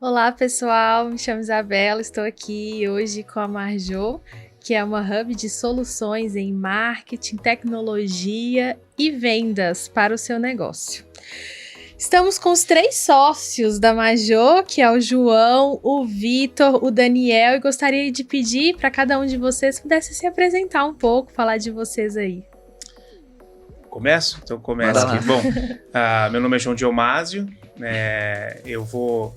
Olá, pessoal. Me chamo Isabela. Estou aqui hoje com a Marjô, que é uma hub de soluções em marketing, tecnologia e vendas para o seu negócio. Estamos com os 3 sócios da Marjô, que é o João, o Vitor, o Daniel, e gostaria de pedir para cada um de vocês pudesse se apresentar um pouco, falar de vocês aí. Começo? Então começa aqui. Bom, meu nome é João Diomásio, eu vou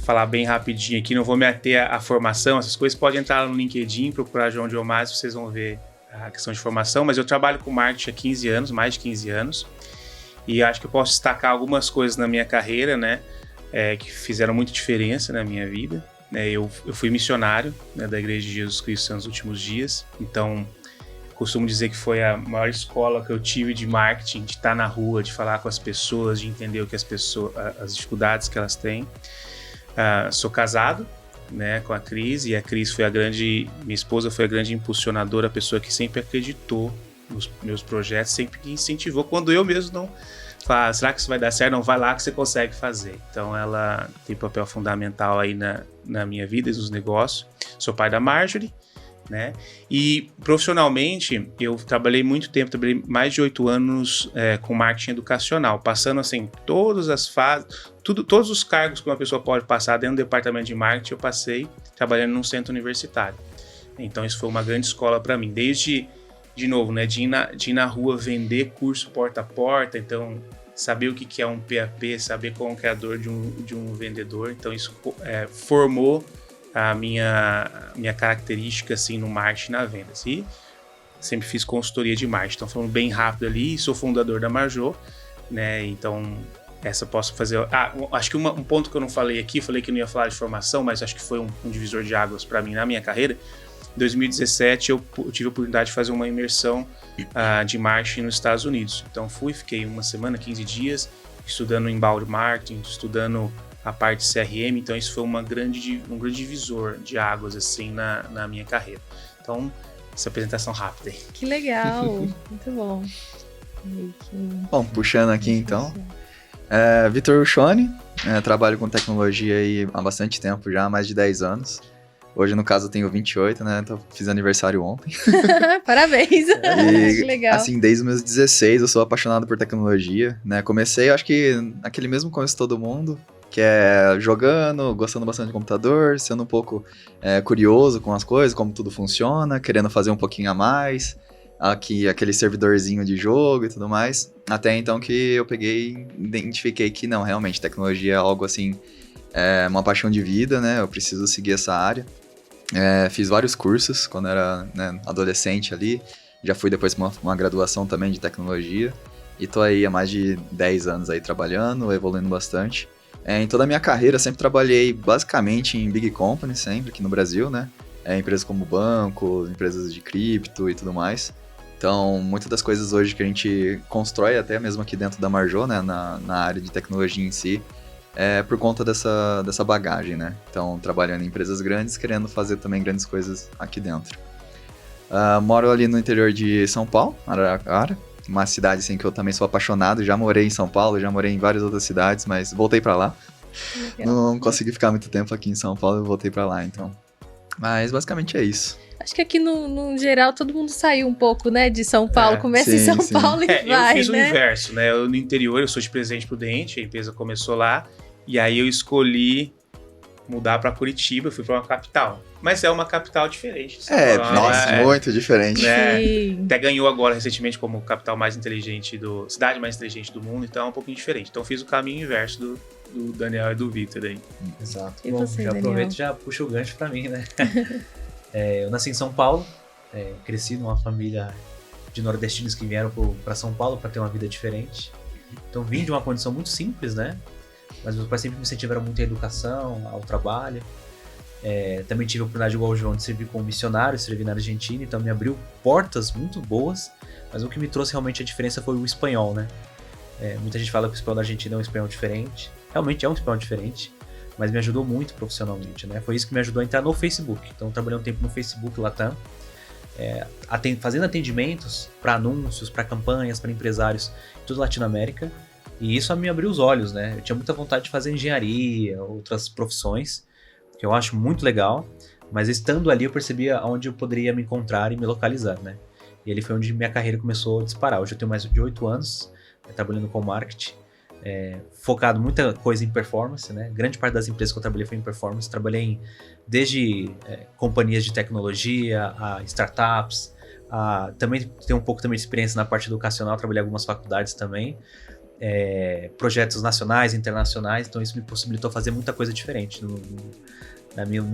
falar bem rapidinho aqui, não vou me ater à formação, essas coisas, pode entrar no LinkedIn, procurar João Diomásio, vocês vão ver a questão de formação, mas eu trabalho com marketing há 15 anos, mais de 15 anos, e acho que eu posso destacar algumas coisas na minha carreira, que fizeram muita diferença na minha vida. Eu fui missionário, da Igreja de Jesus Cristo nos últimos dias, então costumo dizer que foi a maior escola que eu tive de marketing, de estar na rua, de falar com as pessoas, de entender o que as dificuldades que elas têm. Sou casado, com a Cris, e a Cris minha esposa foi a grande impulsionadora, a pessoa que sempre acreditou nos meus projetos, sempre que incentivou, quando eu mesmo não falava, será que isso vai dar certo? Não, vai lá que você consegue fazer. Então ela tem papel fundamental aí na minha vida e nos negócios. Sou pai da Marjorie, e profissionalmente eu trabalhei muito tempo, trabalhei mais de 8 anos com marketing educacional, passando assim todas as fases, todos os cargos que uma pessoa pode passar dentro do departamento de marketing eu passei trabalhando num centro universitário. Então isso foi uma grande escola para mim, desde de novo, de ir na rua vender curso porta a porta, então saber o que é um PAP, saber como é a dor de um vendedor, então isso formou a minha característica assim, no marketing e na vendas. E sempre fiz consultoria de marketing. Então, falando bem rápido ali, sou fundador da Marjô, então essa posso fazer... acho que um ponto que eu não falei aqui, falei que não ia falar de formação, mas acho que foi um divisor de águas para mim na minha carreira. Em 2017, eu tive a oportunidade de fazer uma imersão de marketing nos Estados Unidos. Então, fiquei uma semana, 15 dias, estudando inbound marketing, estudando a parte de CRM, então isso foi um grande divisor de águas assim na minha carreira. Então, essa apresentação rápida aí. Que legal, muito bom. Bom, puxando aqui então, Vitor Ushoni, trabalho com tecnologia aí há bastante tempo já, há mais de 10 anos. Hoje, no caso, eu tenho 28, fiz aniversário ontem. Parabéns! Que legal. Assim, desde os meus 16, eu sou apaixonado por tecnologia, Comecei, acho que naquele mesmo começo de todo mundo, que é jogando, gostando bastante de computador, sendo um pouco curioso com as coisas, como tudo funciona, querendo fazer um pouquinho a mais, aquele servidorzinho de jogo e tudo mais. Até então que eu identifiquei que não, realmente, tecnologia é algo assim, uma paixão de vida, eu preciso seguir essa área. Fiz vários cursos quando era adolescente ali, já fui depois para uma graduação também de tecnologia, e tô aí há mais de 10 anos aí trabalhando, evoluindo bastante. Em toda a minha carreira, sempre trabalhei basicamente em big companies, sempre aqui no Brasil, empresas como bancos, empresas de cripto e tudo mais. Então, muitas das coisas hoje que a gente constrói, até mesmo aqui dentro da Marjô, na área de tecnologia em si, é por conta dessa bagagem, Então, trabalhando em empresas grandes, querendo fazer também grandes coisas aqui dentro. Moro ali no interior de São Paulo, Araraquara. Uma cidade assim que eu também sou apaixonado, já morei em São Paulo, já morei em várias outras cidades, mas voltei pra lá. Não consegui ficar muito tempo aqui em São Paulo, eu voltei pra lá, então. Mas basicamente é isso. Acho que aqui no geral todo mundo saiu um pouco, de São Paulo, começa sim, em São sim. Paulo e vai, Eu fiz o inverso, eu no interior, eu sou de Presidente Prudente, a empresa começou lá, e aí eu escolhi mudar pra Curitiba, fui pra uma capital. Mas é uma capital diferente. Muito diferente. Até ganhou agora recentemente como capital mais inteligente cidade mais inteligente do mundo, então é um pouquinho diferente. Então fiz o caminho inverso do Daniel e do Vitor aí. Exato. E bom, você, já Daniel? aproveito e já puxo o gancho pra mim, eu nasci em São Paulo, cresci numa família de nordestinos que vieram pra São Paulo pra ter uma vida diferente. Então vim de uma condição muito simples, mas meus pais sempre me incentivaram muito à educação, ao trabalho. Também tive a oportunidade, igual o João, de servir como missionário, servir na Argentina, então me abriu portas muito boas, mas o que me trouxe realmente a diferença foi o espanhol, Muita gente fala que o espanhol da Argentina é um espanhol diferente, realmente é um espanhol diferente, mas me ajudou muito profissionalmente, Foi isso que me ajudou a entrar no Facebook, então trabalhei um tempo no Facebook Latam, fazendo atendimentos para anúncios, para campanhas, para empresários em toda a Latinoamérica, E isso me abriu os olhos, né? Eu tinha muita vontade de fazer engenharia, outras profissões, que eu acho muito legal, mas estando ali eu percebia onde eu poderia me encontrar e me localizar, né? E ali foi onde minha carreira começou a disparar. Hoje eu tenho mais de 8 anos trabalhando com marketing, focado muita coisa em performance, né? Grande parte das empresas que eu trabalhei foi em performance. Trabalhei desde companhias de tecnologia, a startups, também tenho um pouco também de experiência na parte educacional, trabalhei em algumas faculdades também, projetos nacionais, internacionais, então isso me possibilitou fazer muita coisa diferente no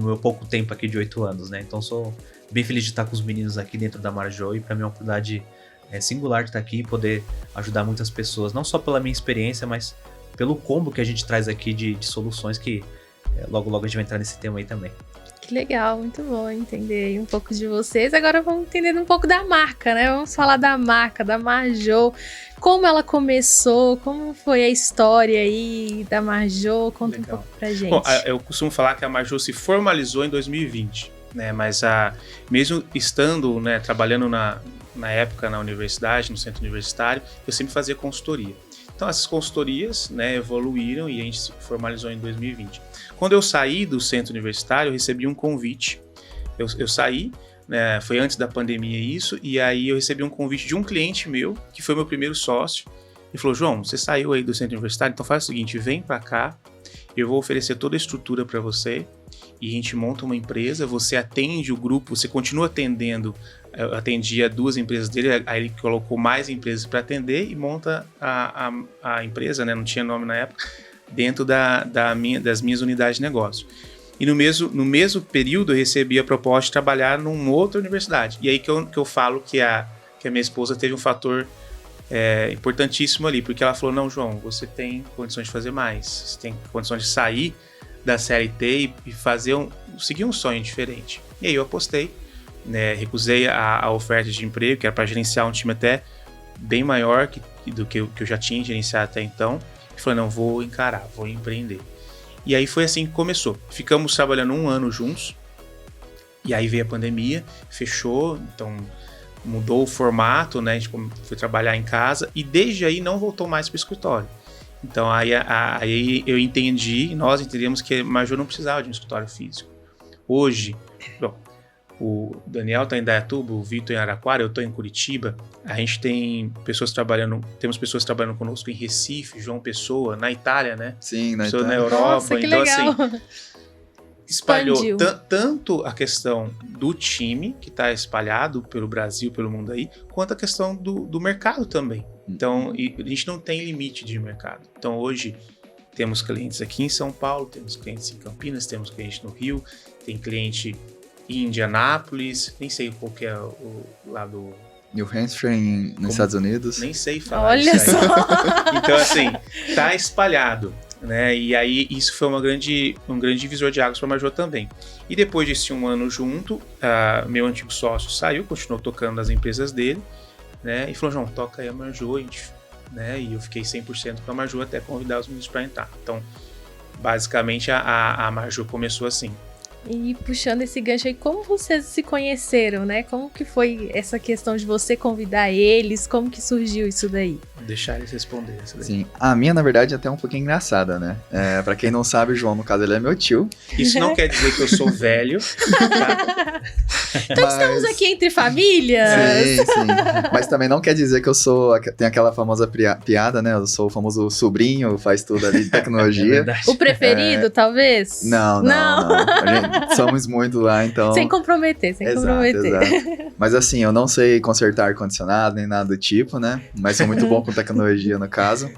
meu pouco tempo aqui de 8 anos, né? Então sou bem feliz de estar com os meninos aqui dentro da Marjol e para mim é uma oportunidade singular de estar aqui e poder ajudar muitas pessoas, não só pela minha experiência, mas pelo combo que a gente traz aqui de soluções que logo a gente vai entrar nesse tema aí também. Que legal, muito bom entender um pouco de vocês. Agora vamos entender um pouco da marca, né? Vamos falar da marca, da Marjol. Como ela começou, como foi a história aí da Marjol? Conta um pouco pra gente. Bom, eu costumo falar que a Marjol se formalizou em 2020, né? Mas mesmo estando, né, trabalhando na época na universidade, no centro universitário, eu sempre fazia consultoria. Então essas consultorias, né, evoluíram e a gente se formalizou em 2020. Quando eu saí do centro universitário, eu recebi um convite. Eu saí, né, foi antes da pandemia isso, e aí eu recebi um convite de um cliente meu, que foi meu primeiro sócio, e falou: João, você saiu aí do centro universitário, então faz o seguinte, vem para cá, eu vou oferecer toda a estrutura para você, e a gente monta uma empresa, você atende o grupo, você continua atendendo. Eu atendia 2 empresas dele, aí ele colocou mais empresas para atender e monta a empresa, né, não tinha nome na época, dentro das minhas unidades de negócio. E no mesmo período eu recebi a proposta de trabalhar numa outra universidade. E aí que eu falo que a minha esposa teve um fator importantíssimo ali, porque ela falou: não, João, você tem condições de fazer mais, você tem condições de sair da CLT e seguir um sonho diferente. E aí eu apostei, né, recusei a oferta de emprego, que era para gerenciar um time até bem maior do que eu já tinha gerenciado até então. E falei: não, vou encarar, vou empreender. E aí foi assim que começou. Ficamos trabalhando 1 ano juntos, e aí veio a pandemia, fechou, então mudou o formato, né? A gente foi trabalhar em casa, e desde aí não voltou mais para o escritório. Então aí eu entendi, nós entendemos que a Marjol não precisava de um escritório físico. Hoje, bom, o Daniel está em Indaiatuba, o Vitor em Araraquara, eu estou em Curitiba. A gente temos pessoas trabalhando conosco em Recife, João Pessoa, na Itália, né? Sim, na Itália. Na Europa. Nossa, que então, legal. assim, espalhou Expandiu. tanto a questão do time, que está espalhado pelo Brasil, pelo mundo aí, quanto a questão do mercado também. Então, a gente não tem limite de mercado. Então, hoje, temos clientes aqui em São Paulo, temos clientes em Campinas, temos cliente no Rio, tem cliente em Indianápolis, nem sei qual que é o lado... New Hampshire, nos Estados Unidos. Nem sei falar Olha isso aí. só. Então, assim, tá espalhado, né? E aí, isso foi um grande divisor de águas para a Marjol também. E depois desse 1 ano junto, meu antigo sócio saiu, continuou tocando as empresas dele, né? E falou: João, toca aí a Marjol, né? E eu fiquei 100% com a Marjol até convidar os meninos para entrar. Então, basicamente, a Marjol começou assim. E puxando esse gancho aí, como vocês se conheceram, né? Como que foi essa questão de você convidar eles? Como que surgiu isso daí? Vou deixar eles responderem isso daí. Sim, a minha, na verdade, é até um pouquinho engraçada, né? Pra quem não sabe, o João, no caso, ele é meu tio. Isso não quer dizer que eu sou velho, tá? Então estamos aqui entre famílias. Sim. Mas também não quer dizer que eu tem aquela famosa piada, né? Eu sou o famoso sobrinho, faz tudo ali de tecnologia. O preferido, talvez? Não. Somos muito lá, então... Sem comprometer. Exato. Mas assim, eu não sei consertar ar-condicionado nem nada do tipo, né? Mas sou muito bom com tecnologia, no caso.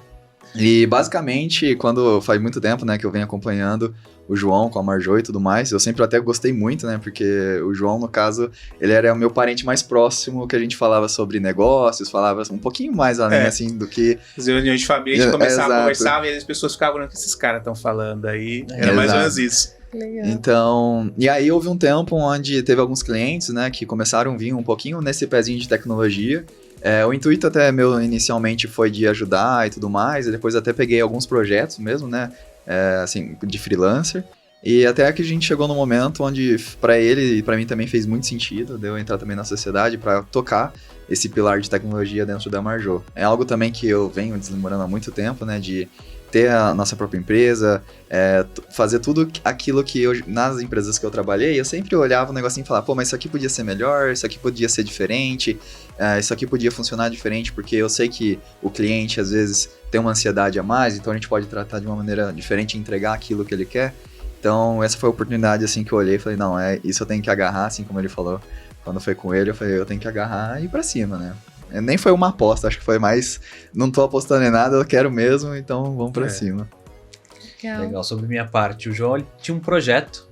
E basicamente, quando faz muito tempo, né, que eu venho acompanhando o João com a Marjol e tudo mais, eu sempre até gostei muito, né, porque o João, no caso, ele era o meu parente mais próximo, que a gente falava sobre negócios, falava um pouquinho mais além, assim, do que... As reuniões de família, a gente começava a conversar e as pessoas ficavam olhando o que esses caras estão falando aí. Era mais ou menos isso. Legal. Então, e aí houve um tempo onde teve alguns clientes, né, que começaram a vir um pouquinho nesse pezinho de tecnologia. O intuito até meu inicialmente foi de ajudar e tudo mais, e depois até peguei alguns projetos mesmo, né, assim, de freelancer. E até que a gente chegou num momento onde para ele e para mim também fez muito sentido de eu entrar também na sociedade para tocar esse pilar de tecnologia dentro da Marjô. É algo também que eu venho deslembrando há muito tempo, né, de ter a nossa própria empresa, fazer tudo aquilo que nas empresas que eu trabalhei, eu sempre olhava um negocinho e falava, pô, mas isso aqui podia ser melhor, isso aqui podia ser diferente, isso aqui podia funcionar diferente, porque eu sei que o cliente às vezes tem uma ansiedade a mais, então a gente pode tratar de uma maneira diferente e entregar aquilo que ele quer. Então, essa foi a oportunidade, assim, que eu olhei e falei, não, isso eu tenho que agarrar, assim como ele falou. Quando foi com ele, eu falei, eu tenho que agarrar e ir pra cima, né? Nem foi uma aposta, acho que foi mais, não tô apostando em nada, eu quero mesmo, então vamos pra cima. Legal, sobre minha parte, o João ele tinha um projeto,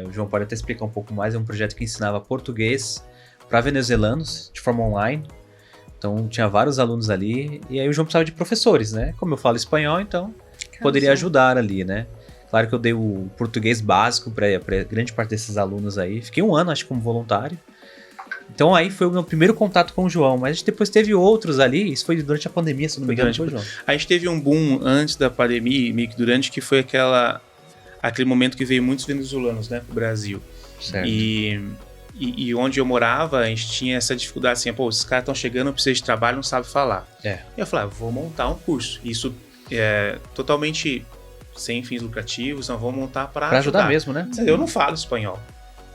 o João pode até explicar um pouco mais, é um projeto que ensinava português para venezuelanos, de forma online. Então, tinha vários alunos ali, e aí o João precisava de professores, né? Como eu falo espanhol, então poderia ajudar ali, né? Claro que eu dei o português básico para grande parte desses alunos aí. Fiquei 1 ano, acho, como voluntário. Então aí foi o meu primeiro contato com o João. Mas a gente depois teve outros ali. Isso foi durante a pandemia, se não me engano, foi, João? A gente teve um boom antes da pandemia, meio que durante, que foi aquele momento que veio muitos venezuelanos, né, pro Brasil. Certo. E onde eu morava, a gente tinha essa dificuldade assim, pô, esses caras estão chegando, precisam de trabalho, não sabem falar. E eu falei, vou montar um curso. Isso é totalmente sem fins lucrativos, nós vamos montar para ajudar mesmo, né? Eu não falo espanhol.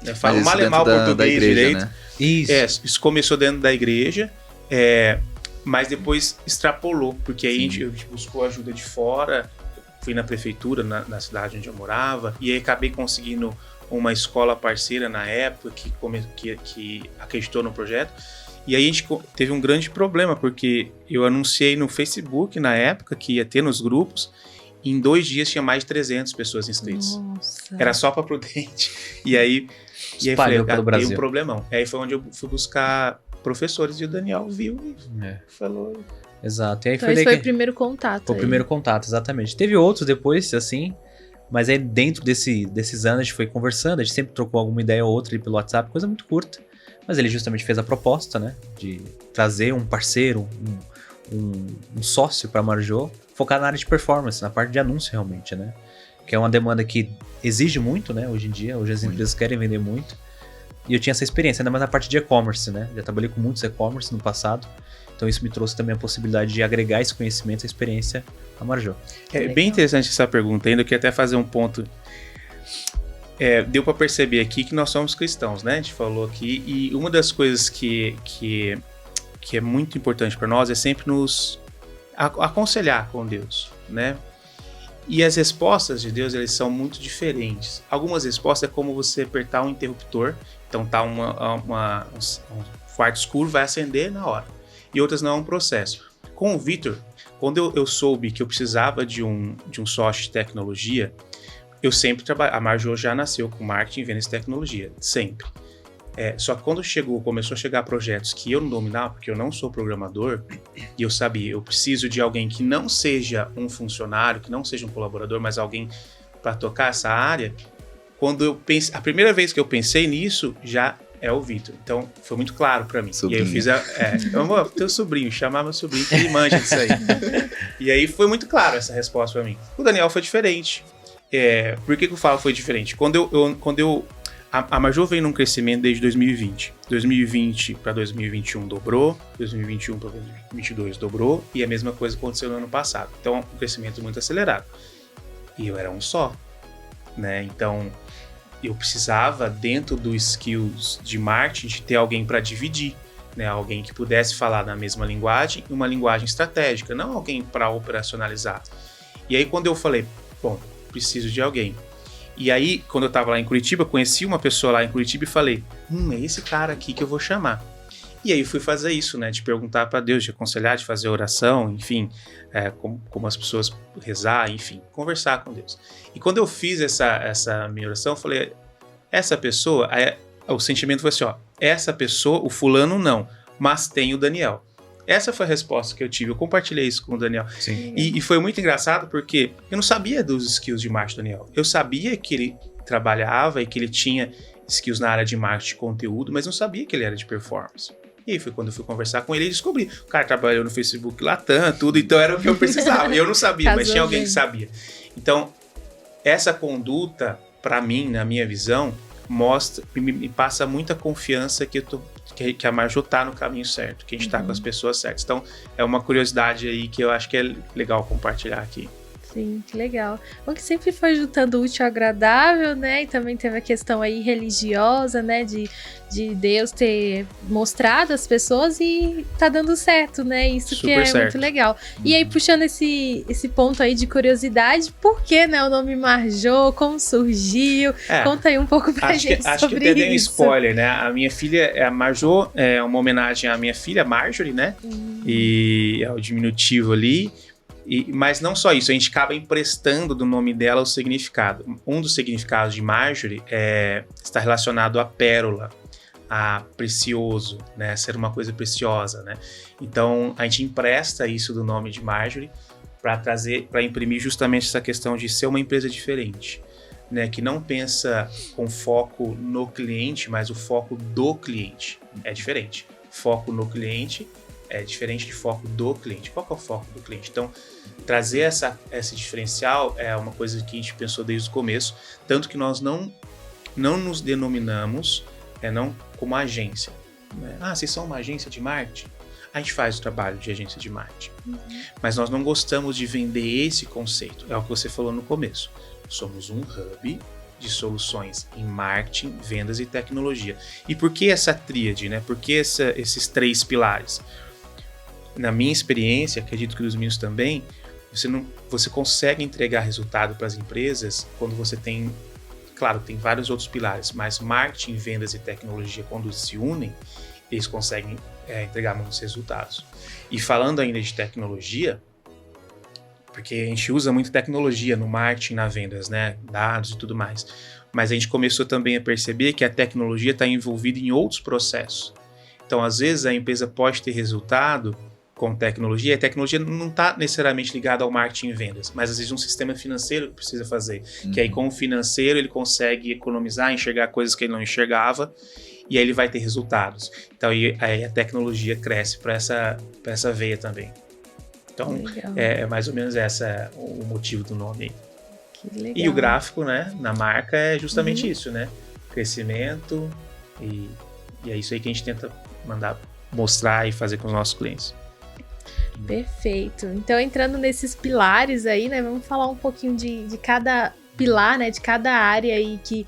Eu falo mal português da igreja, direito. Né? Isso começou dentro da igreja, mas depois extrapolou, porque aí a gente buscou ajuda de fora, fui na prefeitura, na cidade onde eu morava, e aí acabei conseguindo uma escola parceira na época que acreditou no projeto. E aí a gente teve um grande problema, porque eu anunciei no Facebook na época que ia ter nos grupos. Em 2 dias tinha mais de 300 pessoas inscritas. Nossa. Era só para Prudente. E aí eu falei, tem um problemão. Aí foi onde eu fui buscar professores e o Daniel viu e falou. Exato. E aí então esse foi o primeiro contato. Foi o primeiro contato, exatamente. Teve outros depois, assim, mas aí dentro desses anos a gente foi conversando, a gente sempre trocou alguma ideia ou outra ali pelo WhatsApp, coisa muito curta. Mas ele justamente fez a proposta, né, de trazer um parceiro, um sócio para a Marjô, focar na área de performance, na parte de anúncio realmente, né? Que é uma demanda que exige muito, né? Hoje em dia, as empresas querem vender muito. E eu tinha essa experiência, ainda mais na parte de e-commerce, né? Já trabalhei com muitos e-commerce no passado. Então isso me trouxe também a possibilidade de agregar esse conhecimento, essa experiência à Marjô. É bem interessante essa pergunta, ainda eu queria até fazer um ponto. Deu para perceber aqui que nós somos cristãos, né? A gente falou aqui. E uma das coisas que é muito importante para nós é sempre nos aconselhar com Deus, né? E as respostas de Deus, elas são muito diferentes. Algumas respostas é como você apertar um interruptor, então tá um quarto escuro, vai acender na hora. E outras não é um processo. Com o Vitor, quando eu soube que eu precisava de um sócio de tecnologia, eu sempre trabalhei. A Marjô já nasceu com marketing, vendas e tecnologia, sempre. Só que quando começou a chegar projetos que eu não dominava, porque eu não sou programador, e eu sabia, eu preciso de alguém que não seja um funcionário, que não seja um colaborador, mas alguém para tocar essa área, a primeira vez que eu pensei nisso, já é o Vitor. Então, foi muito claro para mim. Sobrinho. E aí eu fiz teu sobrinho, chamar meu sobrinho, que ele manja disso aí. E aí foi muito claro essa resposta para mim. O Daniel foi diferente. Por que eu falo foi diferente? A Marjô veio num crescimento desde 2020. 2020 para 2021 dobrou, 2021 para 2022 dobrou, e a mesma coisa aconteceu no ano passado. Então, um crescimento muito acelerado. E eu era um só, né? Então, eu precisava, dentro dos skills de marketing, ter alguém para dividir, né? Alguém que pudesse falar na mesma linguagem, uma linguagem estratégica, não alguém para operacionalizar. E aí, quando eu falei, bom, preciso de alguém. E aí, quando eu tava lá em Curitiba, conheci uma pessoa lá em Curitiba e falei, é esse cara aqui que eu vou chamar. E aí fui fazer isso, né, de perguntar para Deus, de aconselhar, de fazer oração, enfim, como as pessoas rezar, enfim, conversar com Deus. E quando eu fiz essa minha oração, eu falei, essa pessoa, o sentimento foi assim, essa pessoa, o fulano não, mas tem o Daniel. Essa foi a resposta que eu tive, eu compartilhei isso com o Daniel. Sim. E foi muito engraçado porque eu não sabia dos skills de marketing do Daniel. Eu sabia que ele trabalhava e que ele tinha skills na área de marketing de conteúdo, mas não sabia que ele era de performance. E aí foi quando eu fui conversar com ele e descobri. O cara trabalhou no Facebook Latam, tudo, então era o que eu precisava. Eu não sabia, mas tinha alguém que sabia. Então, essa conduta para mim, na minha visão, mostra e me passa muita confiança que a Marjo tá no caminho certo, que a gente tá com as pessoas certas. Então, é uma curiosidade aí que eu acho que é legal compartilhar aqui. Sim, que legal. Bom que sempre foi juntando útil ao agradável, né? E também teve a questão aí religiosa, né? De Deus ter mostrado as pessoas e tá dando certo, né? Isso Super que é certo. muito legal. E aí, puxando esse ponto aí de curiosidade, por que, né, o nome Marjo? Como surgiu? Conta aí um pouco pra gente acho sobre que eu até dei um isso. spoiler, né? A minha filha, a Marjo, é uma homenagem à minha filha, Marjorie, né? E é o diminutivo ali. Mas não só isso, a gente acaba emprestando do nome dela o significado. Um dos significados de Marjorie está relacionado à pérola, a precioso, né? Ser uma coisa preciosa, né? Então, a gente empresta isso do nome de Marjorie para imprimir justamente essa questão de ser uma empresa diferente, né? Que não pensa com foco no cliente, mas o foco do cliente. É diferente. Foco no cliente é diferente de foco do cliente. Qual que é o foco do cliente? Então, trazer esse diferencial é uma coisa que a gente pensou desde o começo, tanto que nós não nos denominamos não como agência. Né? Vocês são uma agência de marketing? A gente faz o trabalho de agência de marketing. Mas nós não gostamos de vender esse conceito. É o que você falou no começo. Somos um hub de soluções em marketing, vendas e tecnologia. E por que essa tríade? Né? Por que esses 3 pilares? Na minha experiência, acredito que dos meninos também, você consegue entregar resultado para as empresas quando você tem, claro, tem vários outros pilares, mas marketing, vendas e tecnologia, quando se unem, eles conseguem entregar muitos resultados. E falando ainda de tecnologia, porque a gente usa muito tecnologia no marketing, na vendas, né, dados e tudo mais, mas a gente começou também a perceber que a tecnologia está envolvida em outros processos. Então, às vezes, a empresa pode ter resultado com tecnologia, a tecnologia não está necessariamente ligada ao marketing e vendas, mas às vezes um sistema financeiro que precisa fazer, que aí com o financeiro ele consegue economizar, enxergar coisas que ele não enxergava, e aí ele vai ter resultados. Então aí a tecnologia cresce para essa veia também. Então é mais ou menos o motivo do nome. Que legal. E o gráfico, né, na marca é justamente isso, né? Crescimento e é isso aí que a gente tenta mostrar e fazer com os nossos clientes. Perfeito. Então, entrando nesses pilares aí, né, vamos falar um pouquinho de cada pilar, né, de cada área aí que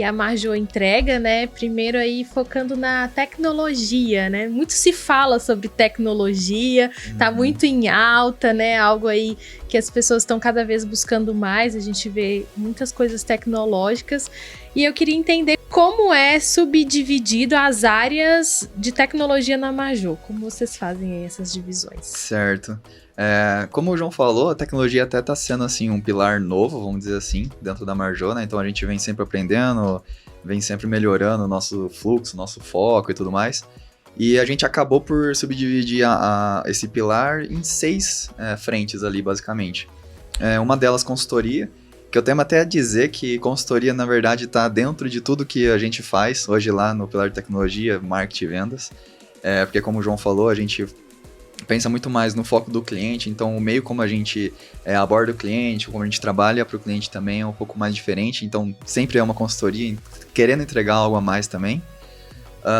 a Marjo entrega, né? Primeiro aí focando na tecnologia, né? Muito se fala sobre tecnologia, tá muito em alta, né? Algo aí que as pessoas estão cada vez buscando mais, a gente vê muitas coisas tecnológicas. E eu queria entender como é subdividido as áreas de tecnologia na Marjo. Como vocês fazem aí essas divisões? Certo. Como o João falou, a tecnologia até está sendo assim, um pilar novo, vamos dizer assim, dentro da Marjo, né? Então a gente vem sempre aprendendo, vem sempre melhorando o nosso fluxo, nosso foco e tudo mais. E a gente acabou por subdividir esse pilar em 6 frentes ali, basicamente. Uma delas, consultoria, que eu tenho até a dizer que consultoria, na verdade, está dentro de tudo que a gente faz hoje lá no pilar de tecnologia, marketing e vendas. Porque, como o João falou, a gente pensa muito mais no foco do cliente, então o meio como a gente aborda o cliente, como a gente trabalha para o cliente também é um pouco mais diferente, então sempre é uma consultoria querendo entregar algo a mais também.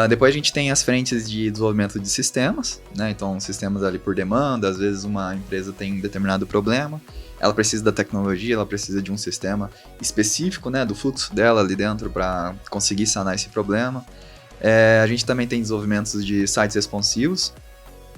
Depois a gente tem as frentes de desenvolvimento de sistemas, né? Então sistemas ali por demanda, às vezes uma empresa tem um determinado problema, ela precisa da tecnologia, ela precisa de um sistema específico, né, do fluxo dela ali dentro para conseguir sanar esse problema. A gente também tem desenvolvimentos de sites responsivos,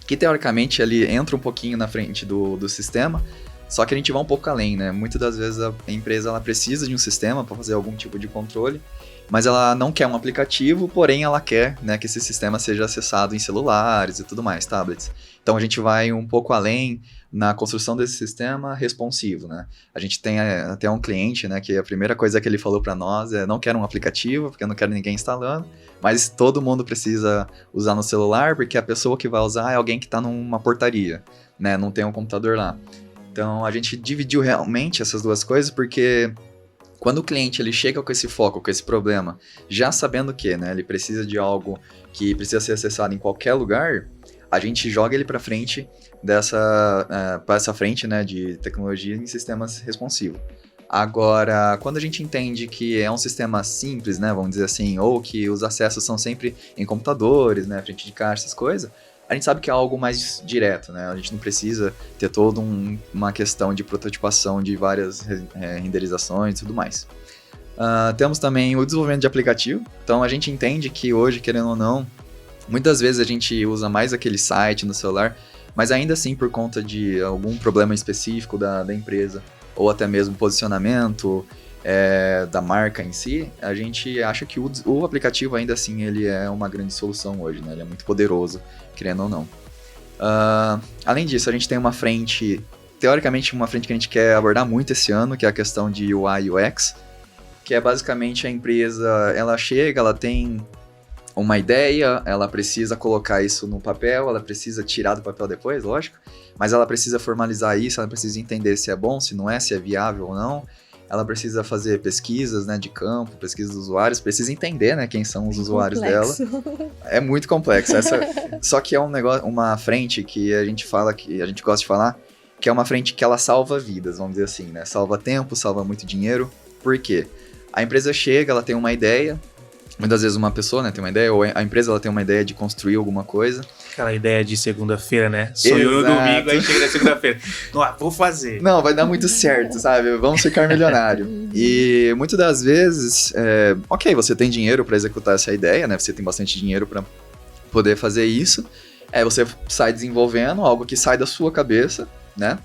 que teoricamente ali entra um pouquinho na frente do sistema, só que a gente vai um pouco além, né? Muitas das vezes a empresa ela precisa de um sistema para fazer algum tipo de controle, mas ela não quer um aplicativo, porém ela quer, né, que esse sistema seja acessado em celulares e tudo mais, tablets. Então a gente vai um pouco além na construção desse sistema responsivo, né? A gente tem até um cliente, né, que a primeira coisa que ele falou para nós é: não quero um aplicativo, porque eu não quero ninguém instalando, mas todo mundo precisa usar no celular, porque a pessoa que vai usar é alguém que está numa portaria, né? Não tem um computador lá. Então a gente dividiu realmente essas duas coisas, porque quando o cliente ele chega com esse foco, com esse problema, já sabendo que, né, ele precisa de algo que precisa ser acessado em qualquer lugar, a gente joga ele para frente para essa frente, né, de tecnologia em sistemas responsivos. Agora, quando a gente entende que é um sistema simples, né, vamos dizer assim, ou que os acessos são sempre em computadores, né, frente de caixa, essas coisas, a gente sabe que é algo mais direto, né? A gente não precisa ter toda uma questão de prototipação de várias renderizações e tudo mais. Temos também o desenvolvimento de aplicativo. Então, a gente entende que hoje, querendo ou não, muitas vezes a gente usa mais aquele site no celular, mas ainda assim por conta de algum problema específico da empresa, ou até mesmo posicionamento da marca em si, a gente acha que o aplicativo ainda assim ele é uma grande solução hoje, né? Ele é muito poderoso, querendo ou não. Além disso, a gente tem uma frente, teoricamente uma frente que a gente quer abordar muito esse ano, que é a questão de UI e UX, que é basicamente a empresa, ela chega, ela tem uma ideia, ela precisa colocar isso no papel, ela precisa tirar do papel depois, lógico, mas ela precisa formalizar isso, ela precisa entender se é bom, se não é, se é viável ou não. Ela precisa fazer pesquisas, né, de campo, pesquisas dos usuários, precisa entender, né, quem são os usuários dela. É muito complexo. Só que é um negócio, uma frente que a gente fala, que a gente gosta de falar, que é uma frente que ela salva vidas, vamos dizer assim, né? Salva tempo, salva muito dinheiro. Por quê? A empresa chega, ela tem uma ideia, muitas vezes uma pessoa, né, tem uma ideia, ou a empresa ela tem uma ideia de construir alguma coisa. Aquela ideia de segunda-feira, né? Sonhou no domingo, aí chega na segunda-feira. Vou fazer. Não, vai dar muito certo, sabe? Vamos ficar milionário. E muitas das vezes, ok, você tem dinheiro para executar essa ideia, né? Você tem bastante dinheiro para poder fazer isso. Você sai desenvolvendo algo que sai da sua cabeça, né?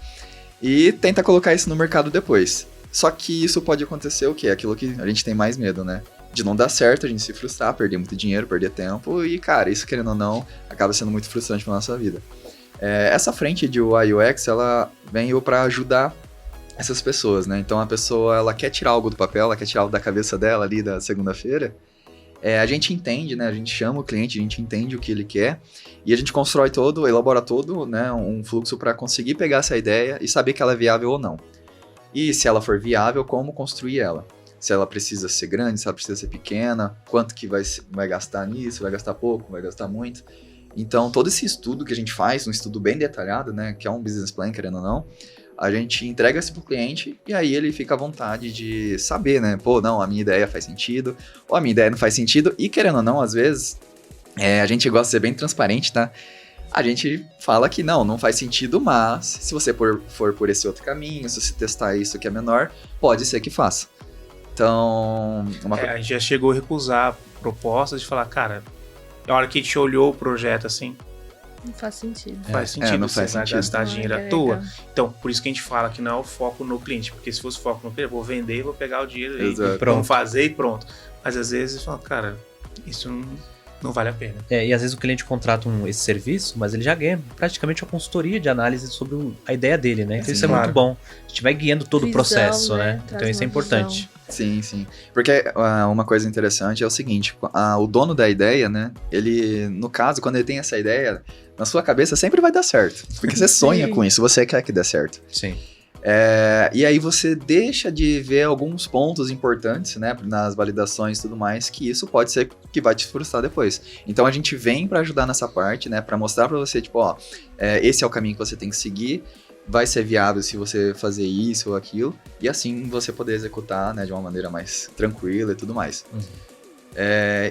E tenta colocar isso no mercado depois. Só que isso pode acontecer o quê? Aquilo que a gente tem mais medo, né? De não dar certo, a gente se frustrar, perder muito dinheiro, perder tempo e, cara, isso querendo ou não, acaba sendo muito frustrante pra nossa vida. Essa frente de UI e UX, ela veio para ajudar essas pessoas, né? Então a pessoa, ela quer tirar algo do papel, ela quer tirar algo da cabeça dela ali da segunda-feira. A gente entende, né? A gente chama o cliente, a gente entende o que ele quer e a gente constrói elabora todo, né, um fluxo para conseguir pegar essa ideia e saber que ela é viável ou não. E se ela for viável, como construir ela? Se ela precisa ser grande, se ela precisa ser pequena, quanto que vai gastar nisso, vai gastar pouco, vai gastar muito. Então, todo esse estudo que a gente faz, um estudo bem detalhado, né, que é um business plan, querendo ou não, a gente entrega isso pro cliente e aí ele fica à vontade de saber, né, pô, não, a minha ideia faz sentido, ou a minha ideia não faz sentido, e querendo ou não, às vezes, a gente gosta de ser bem transparente, tá? A gente fala que não faz sentido, mas se você for por esse outro caminho, se você testar isso que é menor, pode ser que faça. Então... a gente já chegou a recusar propostas de falar, cara, na hora que a gente olhou o projeto assim... Não faz sentido. Faz sentido, não você faz vai sentido. gastar dinheiro à toa. Então, por isso que a gente fala que não é o foco no cliente, porque se fosse foco no cliente, eu vou vender, vou pegar o dinheiro e vamos fazer e pronto. Mas às vezes, fala, cara, isso não vale a pena. E às vezes o cliente contrata esse serviço, mas ele já ganha praticamente a consultoria de análise sobre a ideia dele, né? Então isso é muito bom. A gente vai guiando todo o processo, né? Então isso é importante. Sim, sim. Porque uma coisa interessante é o seguinte, o dono da ideia, né, ele, no caso, quando ele tem essa ideia, na sua cabeça sempre vai dar certo. Porque você sonha com isso, você quer que dê certo. Sim. E aí você deixa de ver alguns pontos importantes, né, nas validações e tudo mais, que isso pode ser que vai te frustrar depois. Então a gente vem para ajudar nessa parte, né, para mostrar para você, tipo, esse é o caminho que você tem que seguir, vai ser viável se você fazer isso ou aquilo, e assim você poder executar, né, de uma maneira mais tranquila e tudo mais.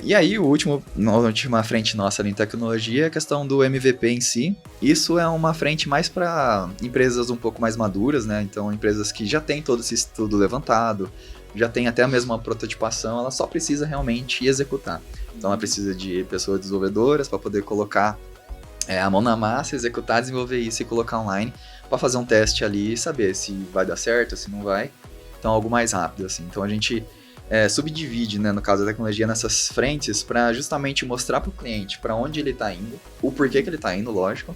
E aí, a última frente nossa ali em tecnologia é a questão do MVP em si. Isso é uma frente mais para empresas um pouco mais maduras, né? Então, empresas que já têm todo esse estudo levantado, já tem até a mesma prototipação, ela só precisa realmente executar. Então, ela precisa de pessoas desenvolvedoras para poder colocar a mão na massa, executar, desenvolver isso e colocar online para fazer um teste ali e saber se vai dar certo, se não vai. Então, algo mais rápido, assim. Então, a gente subdivide, né, no caso da tecnologia, nessas frentes para justamente mostrar para o cliente para onde ele está indo, o porquê que ele está indo, lógico.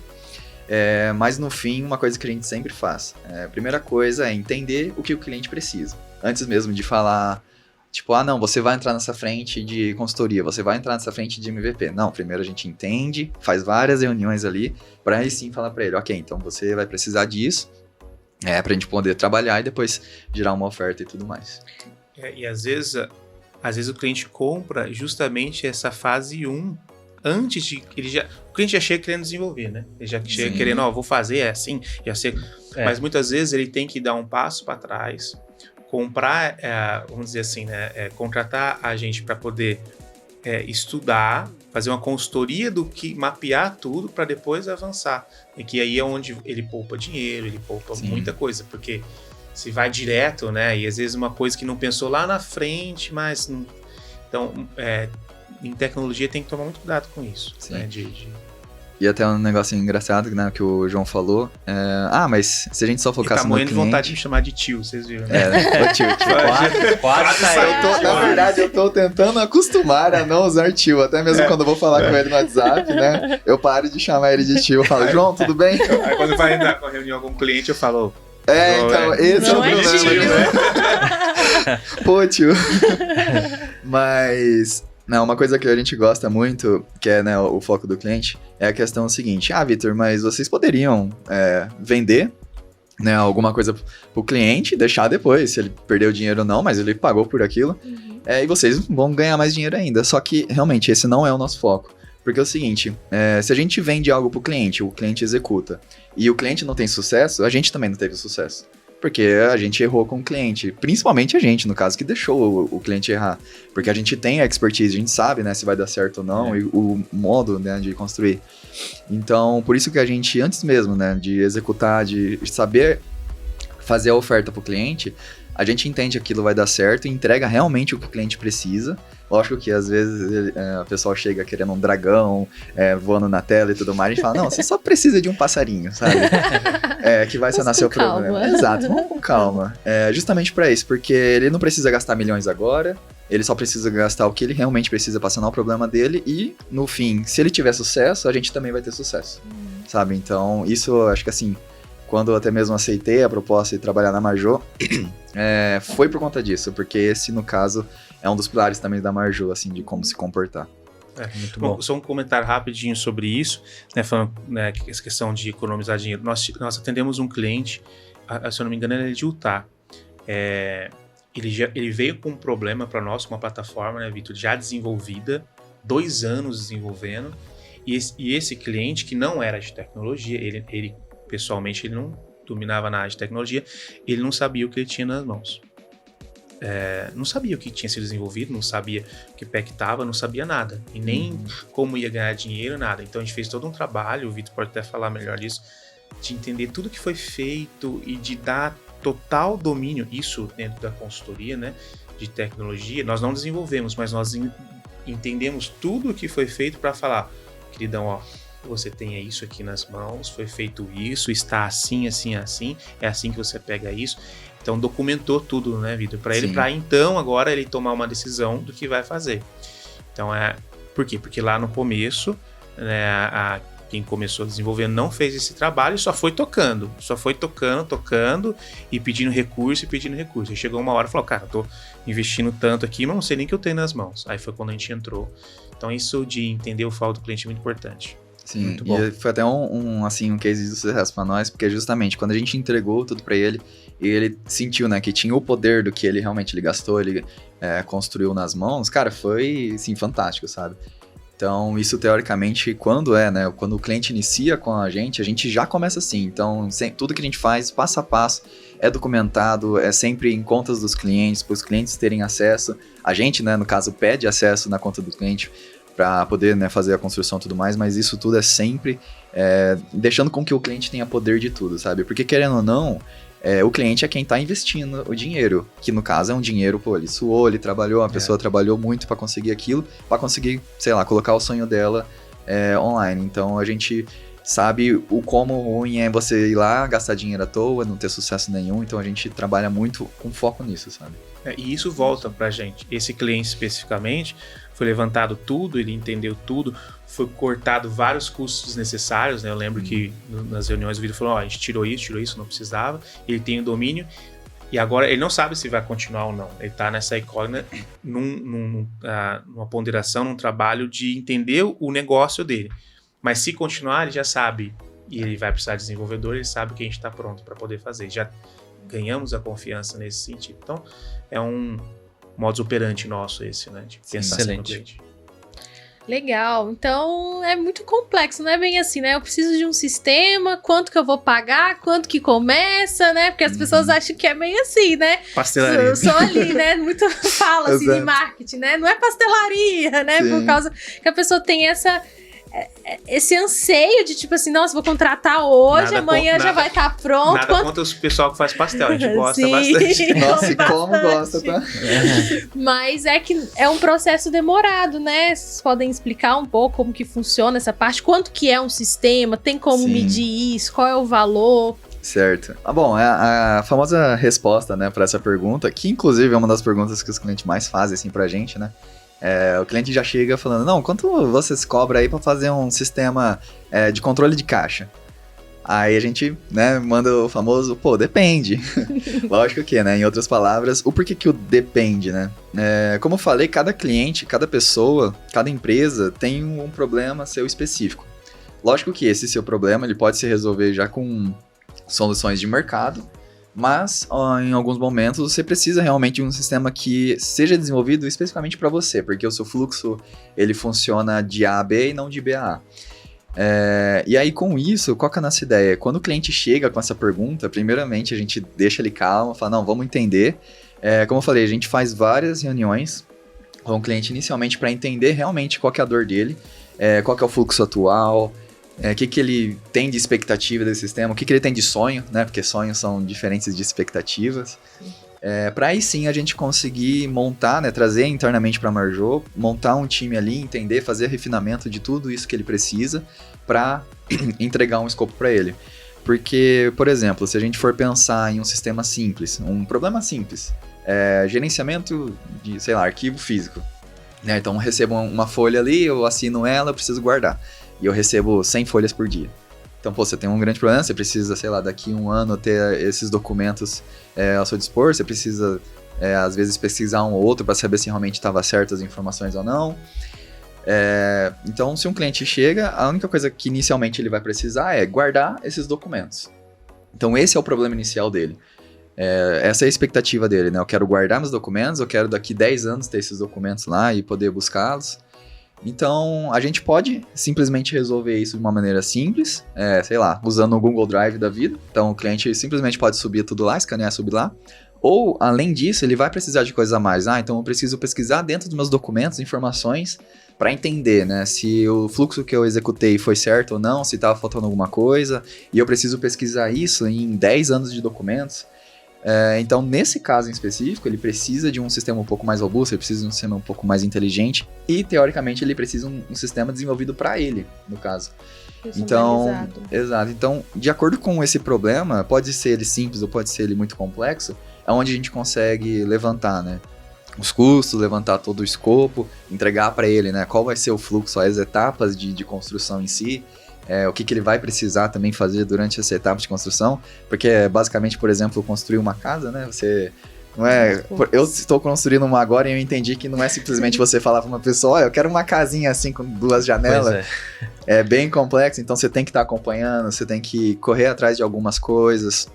Mas no fim, uma coisa que a gente sempre faz. A primeira coisa é entender o que o cliente precisa. Antes mesmo de falar, tipo, não, você vai entrar nessa frente de consultoria, você vai entrar nessa frente de MVP. Não, primeiro a gente entende, faz várias reuniões ali, para aí sim falar para ele, ok, então você vai precisar disso, para a gente poder trabalhar e depois gerar uma oferta e tudo mais. E às vezes o cliente compra justamente essa fase 1 antes de... o cliente já chega querendo desenvolver, né? Ele já chega querendo, vou fazer, assim, já sei. Mas muitas vezes ele tem que dar um passo para trás, comprar, vamos dizer assim, né, contratar a gente para poder estudar, fazer uma consultoria do que, mapear tudo para depois avançar. E que aí é onde ele poupa dinheiro, ele poupa muita coisa, porque se vai direto, né, e às vezes uma coisa que não pensou lá na frente, mas... Não, então, em tecnologia tem que tomar muito cuidado com isso. Né, E até um negócio engraçado, né, que o João falou. Mas se a gente só focasse no cliente... Ele tá morrendo de vontade de me chamar de tio, vocês viram, né? Ô tio. Quase saiu. Na verdade, eu tô tentando acostumar a não usar tio. Até mesmo quando eu vou falar com ele no WhatsApp, né? Eu paro de chamar ele de tio. Eu falo, João, tudo bem? Aí quando vai entrar com a reunião com um cliente, eu falo... então, esse é o problema. Né? Pô, tio. Mas... Não, uma coisa que a gente gosta muito, que é, né, o foco do cliente, é a questão seguinte. Vitor, mas vocês poderiam vender, né, alguma coisa pro cliente e deixar depois, se ele perdeu dinheiro ou não, mas ele pagou por aquilo, e vocês vão ganhar mais dinheiro ainda. Só que, realmente, esse não é o nosso foco. Porque é o seguinte, se a gente vende algo pro cliente, o cliente executa, e o cliente não tem sucesso, a gente também não teve sucesso. Porque a gente errou com o cliente, principalmente a gente, no caso, que deixou o cliente errar. Porque a gente tem a expertise, a gente sabe, né, se vai dar certo ou não, e o modo, né, de construir. Então, por isso que a gente, antes mesmo, né, de executar, de saber fazer a oferta para o cliente, a gente entende que aquilo vai dar certo e entrega realmente o que o cliente precisa. Lógico que às vezes o pessoal chega querendo um dragão, voando na tela e tudo mais, a gente fala, não, você só precisa de um passarinho, sabe? Que vai sanar seu problema. Exato, vamos com calma. Justamente para isso, porque ele não precisa gastar milhões agora, ele só precisa gastar o que ele realmente precisa para sanar o problema dele e, no fim, se ele tiver sucesso, a gente também vai ter sucesso, sabe? Então, isso eu acho que assim, quando eu até mesmo aceitei a proposta de trabalhar na Marjô, foi por conta disso, porque esse, no caso, é um dos pilares também da Marjô, assim, de como se comportar. Muito bom. Só um comentário rapidinho sobre isso, né, falando, né, essa questão de economizar dinheiro. Nós atendemos um cliente, se eu não me engano, ele é de Utah. Ele veio com um problema para nós, com uma plataforma, né, Vitor, já desenvolvida, 2 anos desenvolvendo, e esse cliente, que não era de tecnologia, ele pessoalmente, ele não dominava na área de tecnologia, ele não sabia o que ele tinha nas mãos. Não sabia o que tinha sido desenvolvido, não sabia que pé que estava, não sabia nada. E nem como ia ganhar dinheiro, nada. Então a gente fez todo um trabalho, o Vitor pode até falar melhor disso, de entender tudo que foi feito e de dar total domínio, isso dentro da consultoria, né, de tecnologia. Nós não desenvolvemos, mas nós entendemos tudo o que foi feito para falar, queridão, ó, você tem isso aqui nas mãos, foi feito isso, está assim, assim, assim, é assim que você pega isso. Então documentou tudo, né, Vitor? Para ele, para então agora ele tomar uma decisão do que vai fazer. Então por quê? Porque lá no começo, né, quem começou a desenvolver não fez esse trabalho e só foi tocando e pedindo recurso. Aí chegou uma hora e falou, cara, eu tô investindo tanto aqui, mas não sei nem o que eu tenho nas mãos. Aí foi quando a gente entrou. Então isso de entender o foco do cliente é muito importante. Sim, muito bom. E foi até um case de sucesso pra nós, porque justamente quando a gente entregou tudo pra ele, ele sentiu, né, que tinha o poder do que ele realmente gastou, ele construiu nas mãos, cara, foi, assim, fantástico, sabe? Então, isso teoricamente, quando o cliente inicia com a gente já começa assim. Então, tudo que a gente faz, passo a passo, é documentado, é sempre em contas dos clientes, para os clientes terem acesso. A gente, né, no caso, pede acesso na conta do cliente, para poder, né, fazer a construção e tudo mais, mas isso tudo é sempre deixando com que o cliente tenha poder de tudo, sabe? Porque querendo ou não, o cliente é quem está investindo o dinheiro, que no caso é um dinheiro, pô, ele suou, ele trabalhou, a pessoa trabalhou muito para conseguir aquilo, para conseguir, sei lá, colocar o sonho dela online. Então a gente sabe o como ruim é você ir lá, gastar dinheiro à toa, não ter sucesso nenhum, então a gente trabalha muito com foco nisso, sabe? E isso volta pra gente. Esse cliente especificamente, foi levantado tudo, ele entendeu tudo, foi cortado vários custos desnecessários, né? Eu lembro que nas reuniões o Vitor falou, a gente tirou isso, não precisava, ele tem o domínio, e agora ele não sabe se vai continuar ou não. Ele tá nessa incógnita, numa ponderação, num trabalho de entender o negócio dele. Mas se continuar, ele já sabe, e ele vai precisar de desenvolvedor, ele sabe que a gente está pronto para poder fazer. Já ganhamos a confiança nesse sentido. Então, é um modus operandi nosso esse, né? De pensar no cliente. Legal, então é muito complexo, não é bem assim, né? Eu preciso de um sistema, quanto que eu vou pagar, quanto que começa, né? Porque as pessoas acham que é meio assim, né? Pastelaria. Só ali, né? Muito fala assim de marketing, né? Não é pastelaria, né? Sim. Por causa que a pessoa tem esse anseio de tipo assim, nossa, vou contratar hoje, Nada amanhã já vai estar pronto. Nada contra o pessoal que faz pastel, a gente gosta Sim. bastante. Nossa, e como gosta, tá? Mas é que é um processo demorado, né? Vocês podem explicar um pouco como que funciona essa parte? Quanto que é um sistema? Tem como Sim. medir isso? Qual é o valor? Certo. Bom, a famosa resposta, né, para essa pergunta, que inclusive é uma das perguntas que os clientes mais fazem, assim, pra gente, né? O cliente já chega falando, não, quanto vocês cobram aí para fazer um sistema de controle de caixa? Aí a gente, né, manda o famoso, pô, depende. Lógico que, né, em outras palavras, o porquê que o depende, né? Como eu falei, cada cliente, cada pessoa, cada empresa tem um problema seu específico. Lógico que esse seu problema, ele pode se resolver já com soluções de mercado, mas em alguns momentos você precisa realmente de um sistema que seja desenvolvido especificamente para você, porque o seu fluxo ele funciona de A a B e não de B a A. E aí com isso, qual que é a nossa ideia? Quando o cliente chega com essa pergunta, primeiramente a gente deixa ele calmo, fala, não, vamos entender. Como eu falei, a gente faz várias reuniões com o cliente inicialmente para entender realmente qual que é a dor dele, qual que é o fluxo atual, o que ele tem de expectativa desse sistema, o que ele tem de sonho, né? Porque sonhos são diferentes de expectativas. Para aí sim a gente conseguir montar, né? Trazer internamente para a Marjô, montar um time ali, entender, fazer refinamento de tudo isso que ele precisa para entregar um escopo para ele. Porque, por exemplo, se a gente for pensar em um sistema simples, um problema simples, gerenciamento de, sei lá, arquivo físico. Né? Então eu recebo uma folha ali, eu assino ela, eu preciso guardar. E eu recebo 100 folhas por dia. Então, pô, você tem um grande problema, você precisa, sei lá, daqui a um ano ter esses documentos ao seu dispor, você precisa, às vezes, pesquisar um ou outro para saber se realmente estava certo as informações ou não. Então, se um cliente chega, a única coisa que inicialmente ele vai precisar é guardar esses documentos. Então, esse é o problema inicial dele. Essa é a expectativa dele, né? Eu quero guardar meus documentos, eu quero daqui 10 anos ter esses documentos lá e poder buscá-los. Então, a gente pode simplesmente resolver isso de uma maneira simples, sei lá, usando o Google Drive da vida. Então, o cliente simplesmente pode subir tudo lá, escanear, subir lá. Ou, além disso, ele vai precisar de coisas a mais. Então eu preciso pesquisar dentro dos meus documentos informações para entender, né, se o fluxo que eu executei foi certo ou não, se estava faltando alguma coisa. E eu preciso pesquisar isso em 10 anos de documentos. Então, nesse caso em específico, ele precisa de um sistema um pouco mais robusto, ele precisa de um sistema um pouco mais inteligente e, teoricamente, ele precisa de um sistema desenvolvido para ele, no caso. Então, exato. Então, de acordo com esse problema, pode ser ele simples ou pode ser ele muito complexo, é onde a gente consegue levantar, né, os custos, levantar todo o escopo, entregar para ele, né, qual vai ser o fluxo, as etapas de construção em si, o que ele vai precisar também fazer durante essa etapa de construção, porque basicamente, por exemplo, construir uma casa, né, você não é... Eu estou construindo uma agora e eu entendi que não é simplesmente você falar para uma pessoa, olha, eu quero uma casinha assim com 2 janelas. É bem complexo, então você tem que estar acompanhando, você tem que correr atrás de algumas coisas,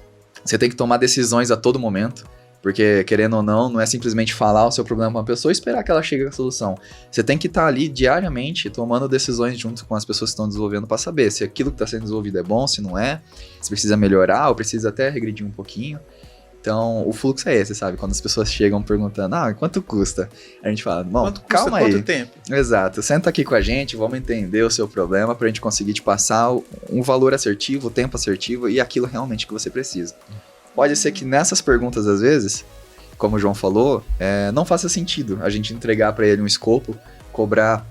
você tem que tomar decisões a todo momento. Porque, querendo ou não, não é simplesmente falar o seu problema para uma pessoa e esperar que ela chegue com a solução. Você tem que estar ali diariamente tomando decisões junto com as pessoas que estão desenvolvendo para saber se aquilo que está sendo desenvolvido é bom, se não é, se precisa melhorar ou precisa até regredir um pouquinho. Então, o fluxo é esse, sabe? Quando as pessoas chegam perguntando, quanto custa? A gente fala, bom, calma aí. Quanto tempo? Exato. Senta aqui com a gente, vamos entender o seu problema pra gente conseguir te passar um valor assertivo, o tempo assertivo e aquilo realmente que você precisa. Pode ser que nessas perguntas, às vezes, como o João falou, não faça sentido a gente entregar para ele um escopo, cobrar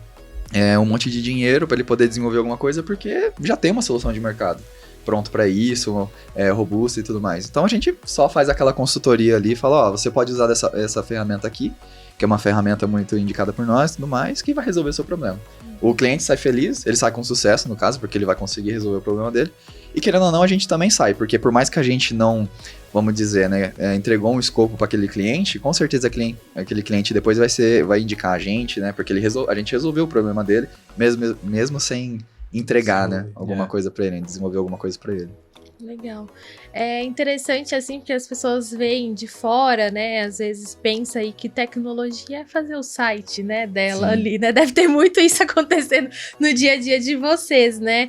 um monte de dinheiro para ele poder desenvolver alguma coisa, porque já tem uma solução de mercado pronto para isso, robusto e tudo mais. Então a gente só faz aquela consultoria ali e fala, você pode usar essa ferramenta aqui, que é uma ferramenta muito indicada por nós e tudo mais, que vai resolver o seu problema. O cliente sai feliz, ele sai com sucesso, no caso, porque ele vai conseguir resolver o problema dele. E querendo ou não, a gente também sai, porque por mais que a gente não, vamos dizer, né, entregou um escopo para aquele cliente, com certeza aquele cliente depois vai indicar a gente, né, porque a gente resolveu o problema dele, mesmo sem entregar, né, alguma coisa para ele, desenvolver alguma coisa para ele. Legal. É interessante, assim, porque as pessoas veem de fora, né? Às vezes pensa aí que tecnologia é fazer o site, né, dela ali, né? Deve ter muito isso acontecendo no dia a dia de vocês, né?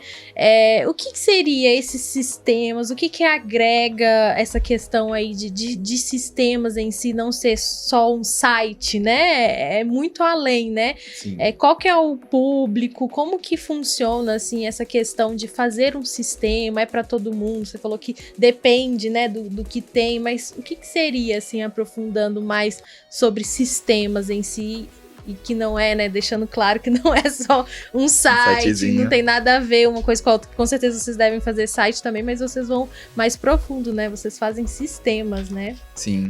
O que seria esses sistemas? O que agrega essa questão aí de sistemas em si não ser só um site, né? É muito além, né? Sim. Qual que é o público? Como que funciona, assim, essa questão de fazer um sistema? É para todo mundo? Você falou que depende, né, do que tem, mas o que seria, assim, aprofundando mais sobre sistemas em si, e que não é, né, deixando claro que não é só um site, não tem nada a ver uma coisa com a outra. Com certeza vocês devem fazer site também, mas vocês vão mais profundo, né, vocês fazem sistemas, né? Sim.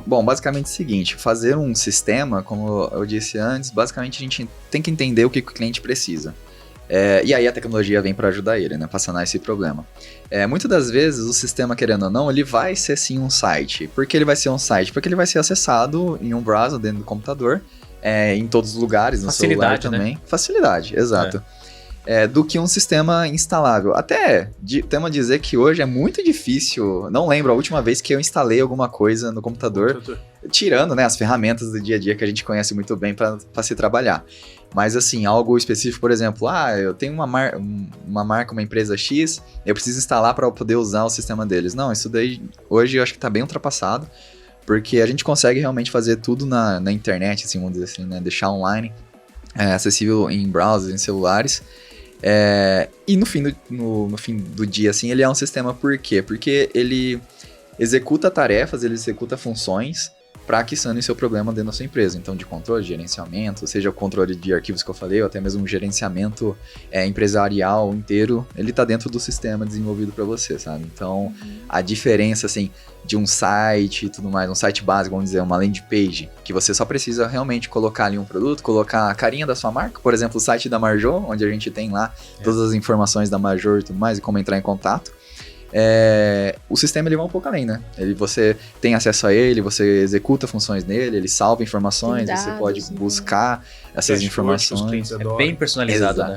Bom, basicamente é o seguinte, fazer um sistema, como eu disse antes, basicamente a gente tem que entender o que o cliente precisa. E aí a tecnologia vem para ajudar ele, né, para sanar esse problema. Muitas das vezes o sistema, querendo ou não, ele vai ser sim um site. Por que ele vai ser um site? Porque ele vai ser acessado em um browser dentro do computador, em todos os lugares, no celular também. Né? Facilidade, exato. Do que um sistema instalável. Até temos a dizer que hoje é muito difícil, não lembro a última vez que eu instalei alguma coisa no computador, tirando, né, as ferramentas do dia a dia que a gente conhece muito bem para se trabalhar. Mas assim, algo específico, por exemplo, eu tenho uma marca, uma empresa X, eu preciso instalar para poder usar o sistema deles. Não, isso daí hoje eu acho que está bem ultrapassado, porque a gente consegue realmente fazer tudo na internet, assim, vamos dizer assim, né, deixar online, acessível em browsers, em celulares. E no fim do dia, assim, ele é um sistema por quê? Porque ele executa tarefas, ele executa funções para que sane o seu problema dentro da sua empresa. Então, de controle, de gerenciamento, seja o controle de arquivos que eu falei, ou até mesmo um gerenciamento empresarial inteiro, ele está dentro do sistema desenvolvido para você, sabe? Então, a diferença, assim, de um site e tudo mais, um site básico, vamos dizer, uma landing page, que você só precisa realmente colocar ali um produto, colocar a carinha da sua marca, por exemplo, o site da Marjô, onde a gente tem lá todas as informações da Marjô e tudo mais, e como entrar em contato. O sistema ele vai um pouco além, né? Você tem acesso a ele, você executa funções nele, ele salva informações, dados, você pode buscar essas informações. É bem personalizado, né?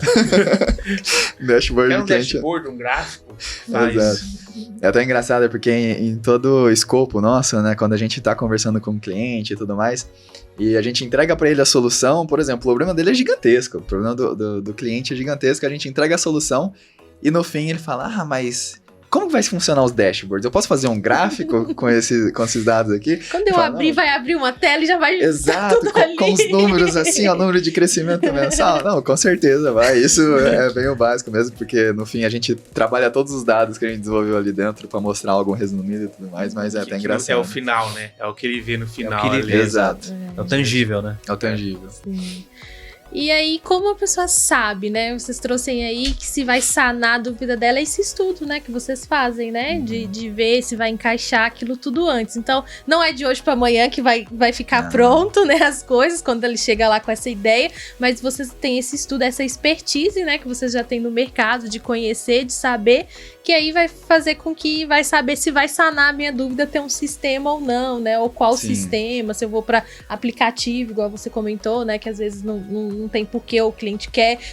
Dashboard um dashboard, um gráfico. Exato. É até engraçado porque em todo o escopo nosso, né? Quando a gente tá conversando com o cliente e tudo mais, e a gente entrega para ele a solução, por exemplo, o problema dele é gigantesco, o problema do cliente é gigantesco, a gente entrega a solução e no fim ele fala, mas como vai funcionar os dashboards? Eu posso fazer um gráfico com esses dados aqui? Quando eu abrir, vai abrir uma tela e já vai... Exato, com os números assim, o número de crescimento mensal. Não, com certeza, vai. Isso é bem o básico mesmo, porque no fim a gente trabalha todos os dados que a gente desenvolveu ali dentro para mostrar algo resumido e tudo mais, mas é até engraçado. É o final, né? É o que ele vê no final. É o que ele vê, exato. É o tangível, né? É o tangível. Sim. E aí, como a pessoa sabe, né? Vocês trouxeram aí que se vai sanar a dúvida dela é esse estudo, né? Que vocês fazem, né? De ver se vai encaixar aquilo tudo antes. Então, não é de hoje para amanhã que vai ficar pronto, né? As coisas, quando ele chega lá com essa ideia. Mas vocês têm esse estudo, essa expertise, né? Que vocês já têm no mercado, de conhecer, de saber. Que aí vai fazer com que vai saber se vai sanar a minha dúvida ter um sistema ou não, né? Ou qual sistema, se eu vou para aplicativo, igual você comentou, né? Que às vezes não tem porquê o cliente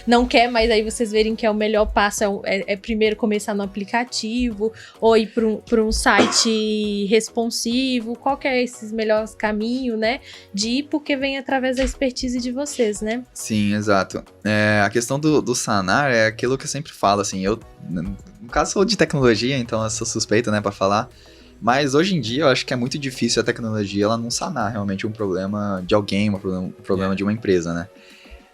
não quer, mas aí vocês verem que é o melhor passo é primeiro começar no aplicativo ou ir para um site responsivo. Qual que é esses melhores caminhos, né? De ir, porque vem através da expertise de vocês, né? Sim, exato. A questão do sanar é aquilo que eu sempre falo, assim, eu, no caso, sou de tecnologia, então eu sou suspeito, né, para falar. Mas hoje em dia eu acho que é muito difícil a tecnologia ela não sanar realmente um problema de alguém, um problema de uma empresa, né?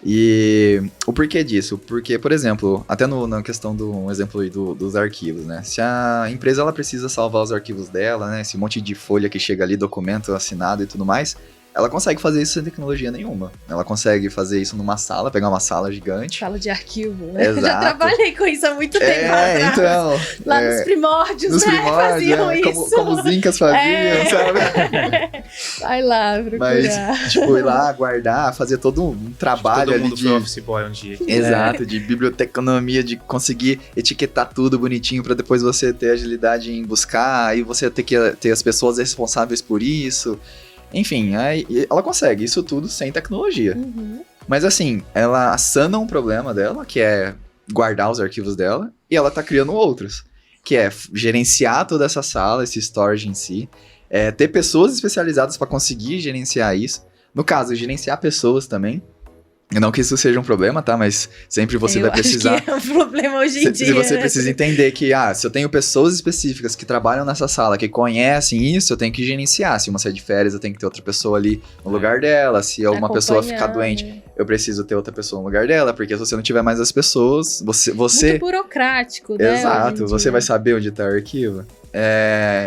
E o porquê disso? Porque, por exemplo, até na questão um exemplo aí dos arquivos, né? Se a empresa ela precisa salvar os arquivos dela, né? Esse monte de folha que chega ali, documento assinado e tudo mais, ela consegue fazer isso sem tecnologia nenhuma. Ela consegue fazer isso numa sala, pegar uma sala gigante. Sala de arquivo, né? Exato. Já trabalhei com isso há muito tempo atrás. Então, lá nos primórdios, né? Faziam isso. Como os incas faziam, sabe? Vai lá procurar. Mas, tipo, ir lá, guardar, fazer todo um trabalho ali de... Office Boy um dia. Exato, de biblioteconomia, de conseguir etiquetar tudo bonitinho pra depois você ter agilidade em buscar, aí você ter que ter as pessoas responsáveis por isso. Enfim, ela consegue isso tudo sem tecnologia. Mas assim, ela sana um problema dela, que é guardar os arquivos dela, e ela tá criando outros. que é gerenciar toda essa sala, esse storage em si, ter pessoas especializadas para conseguir gerenciar isso. No caso, gerenciar pessoas também. Não que isso seja um problema, tá? Mas sempre você vai precisar... Acho que é um problema hoje em dia. Se você precisa entender que, se eu tenho pessoas específicas que trabalham nessa sala, que conhecem isso, eu tenho que gerenciar. Se uma sair de férias, eu tenho que ter outra pessoa ali no lugar dela. Se uma pessoa ficar doente, eu preciso ter outra pessoa no lugar dela. Porque se você não tiver mais as pessoas, você... Muito burocrático, né? Exato. Você vai saber onde está o arquivo.